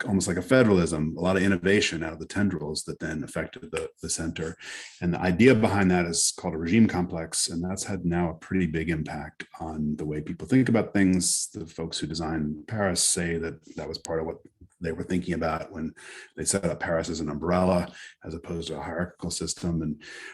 almost like a federalism, a lot of innovation out of the tendrils that then affected the center. And the idea behind that is called a regime complex, and that's had now a pretty big impact on the way people think about things. The folks who designed Paris say that was part of what they were thinking about when they set up Paris as an umbrella, as opposed to a hierarchical system.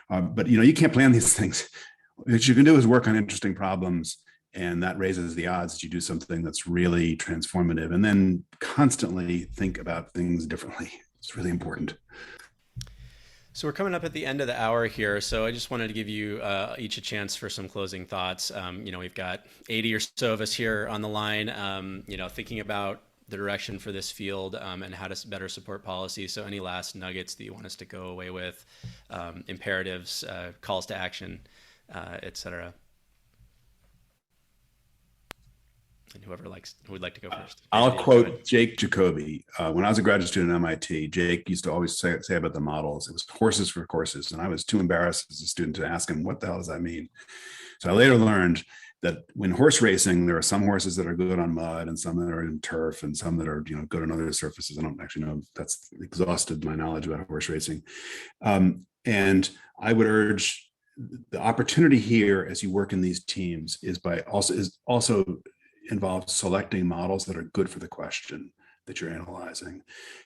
And but you can't plan these things. What you can do is work on interesting problems, and that raises the odds that you do something that's really transformative, and then constantly think about things differently. It's really important. So we're coming up at the end of the hour here. So I just wanted to give you each a chance for some closing thoughts. We've got 80 or so of us here on the line, thinking about the direction for this field and how to better support policy. So any last nuggets that you want us to go away with, imperatives, calls to action, et cetera? And who would like to go first? I'll quote Jake Jacoby. When I was a graduate student at MIT, Jake used to always say about the models, it was horses for courses. And I was too embarrassed as a student to ask him, what the hell does that mean? So I later learned that when horse racing, there are some horses that are good on mud and some that are in turf and some that are good on other surfaces. I don't actually know. That's exhausted my knowledge about horse racing. And I would urge the opportunity here as you work in these teams is also involves selecting models that are good for the question that you're analyzing,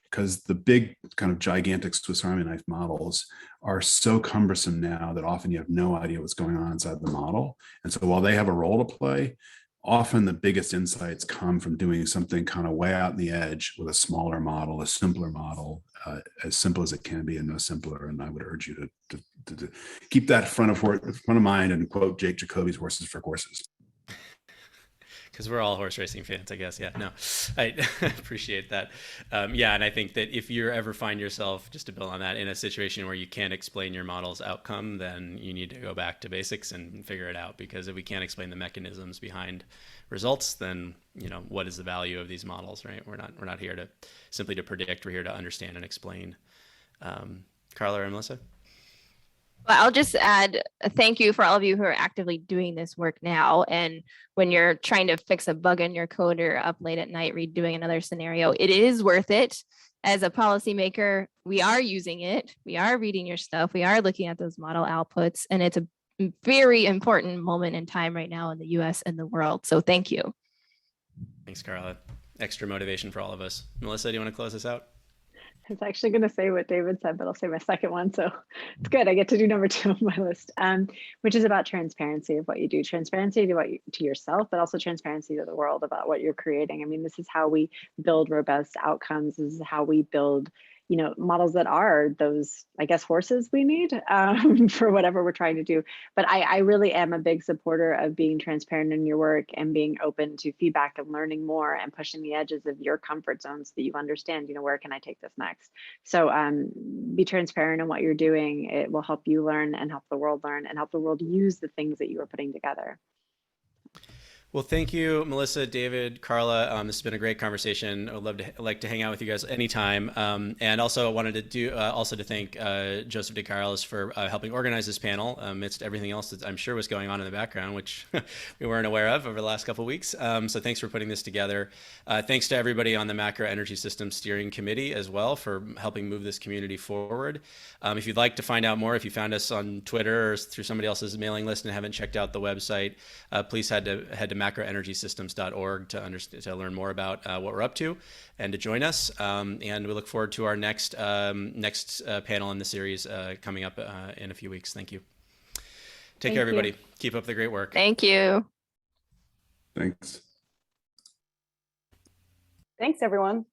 because the big kind of gigantic Swiss Army knife models are so cumbersome now that often you have no idea what's going on inside the model. And so while they have a role to play, often the biggest insights come from doing something kind of way out in the edge with a smaller model, a simpler model, as simple as it can be and no simpler. And I would urge you to keep that front of mind and quote Jake Jacoby's Horses for Courses. Because we're all horse racing fans, I guess. Yeah, no, I appreciate that. And I think that if you ever find yourself, just to build on that, in a situation where you can't explain your model's outcome, then you need to go back to basics and figure it out. Because if we can't explain the mechanisms behind results, then what is the value of these models, right? We're not here to simply to predict. We're here to understand and explain. Carla or Melissa? Well, I'll just add a thank you for all of you who are actively doing this work now. And when you're trying to fix a bug in your code or up late at night redoing another scenario, it is worth it. As a policymaker, we are using it. We are reading your stuff. We are looking at those model outputs. And it's a very important moment in time right now in the US and the world. So thank you. Thanks, Carla. Extra motivation for all of us. Melissa, do you want to close us out? I was actually going to say what David said, but I'll say my second one. So it's good. I get to do number 2 on my list, which is about transparency of what you do, transparency to yourself, but also transparency to the world about what you're creating. I mean, this is how we build robust outcomes. This is how we build, models that are those, I guess, horses we need for whatever we're trying to do. But I really am a big supporter of being transparent in your work and being open to feedback and learning more and pushing the edges of your comfort zones so that you understand, where can I take this next? So be transparent in what you're doing. It will help you learn and help the world learn and help the world use the things that you are putting together. Well, thank you, Melissa, David, Carla. This has been a great conversation. I'd like to hang out with you guys anytime. And also I wanted to thank Joseph DeCarlos for helping organize this panel amidst everything else that I'm sure was going on in the background, which we weren't aware of over the last couple of weeks. So thanks for putting this together. Thanks to everybody on the Macro Energy Systems Steering Committee as well for helping move this community forward. If you'd like to find out more, if you found us on Twitter or through somebody else's mailing list and haven't checked out the website, please head to macroenergysystems.org to learn more about what we're up to and to join us. And we look forward to our next panel in the series coming up in a few weeks. Thank you. Take care, everybody. Keep up the great work. Thank you. Thanks. Thanks, everyone.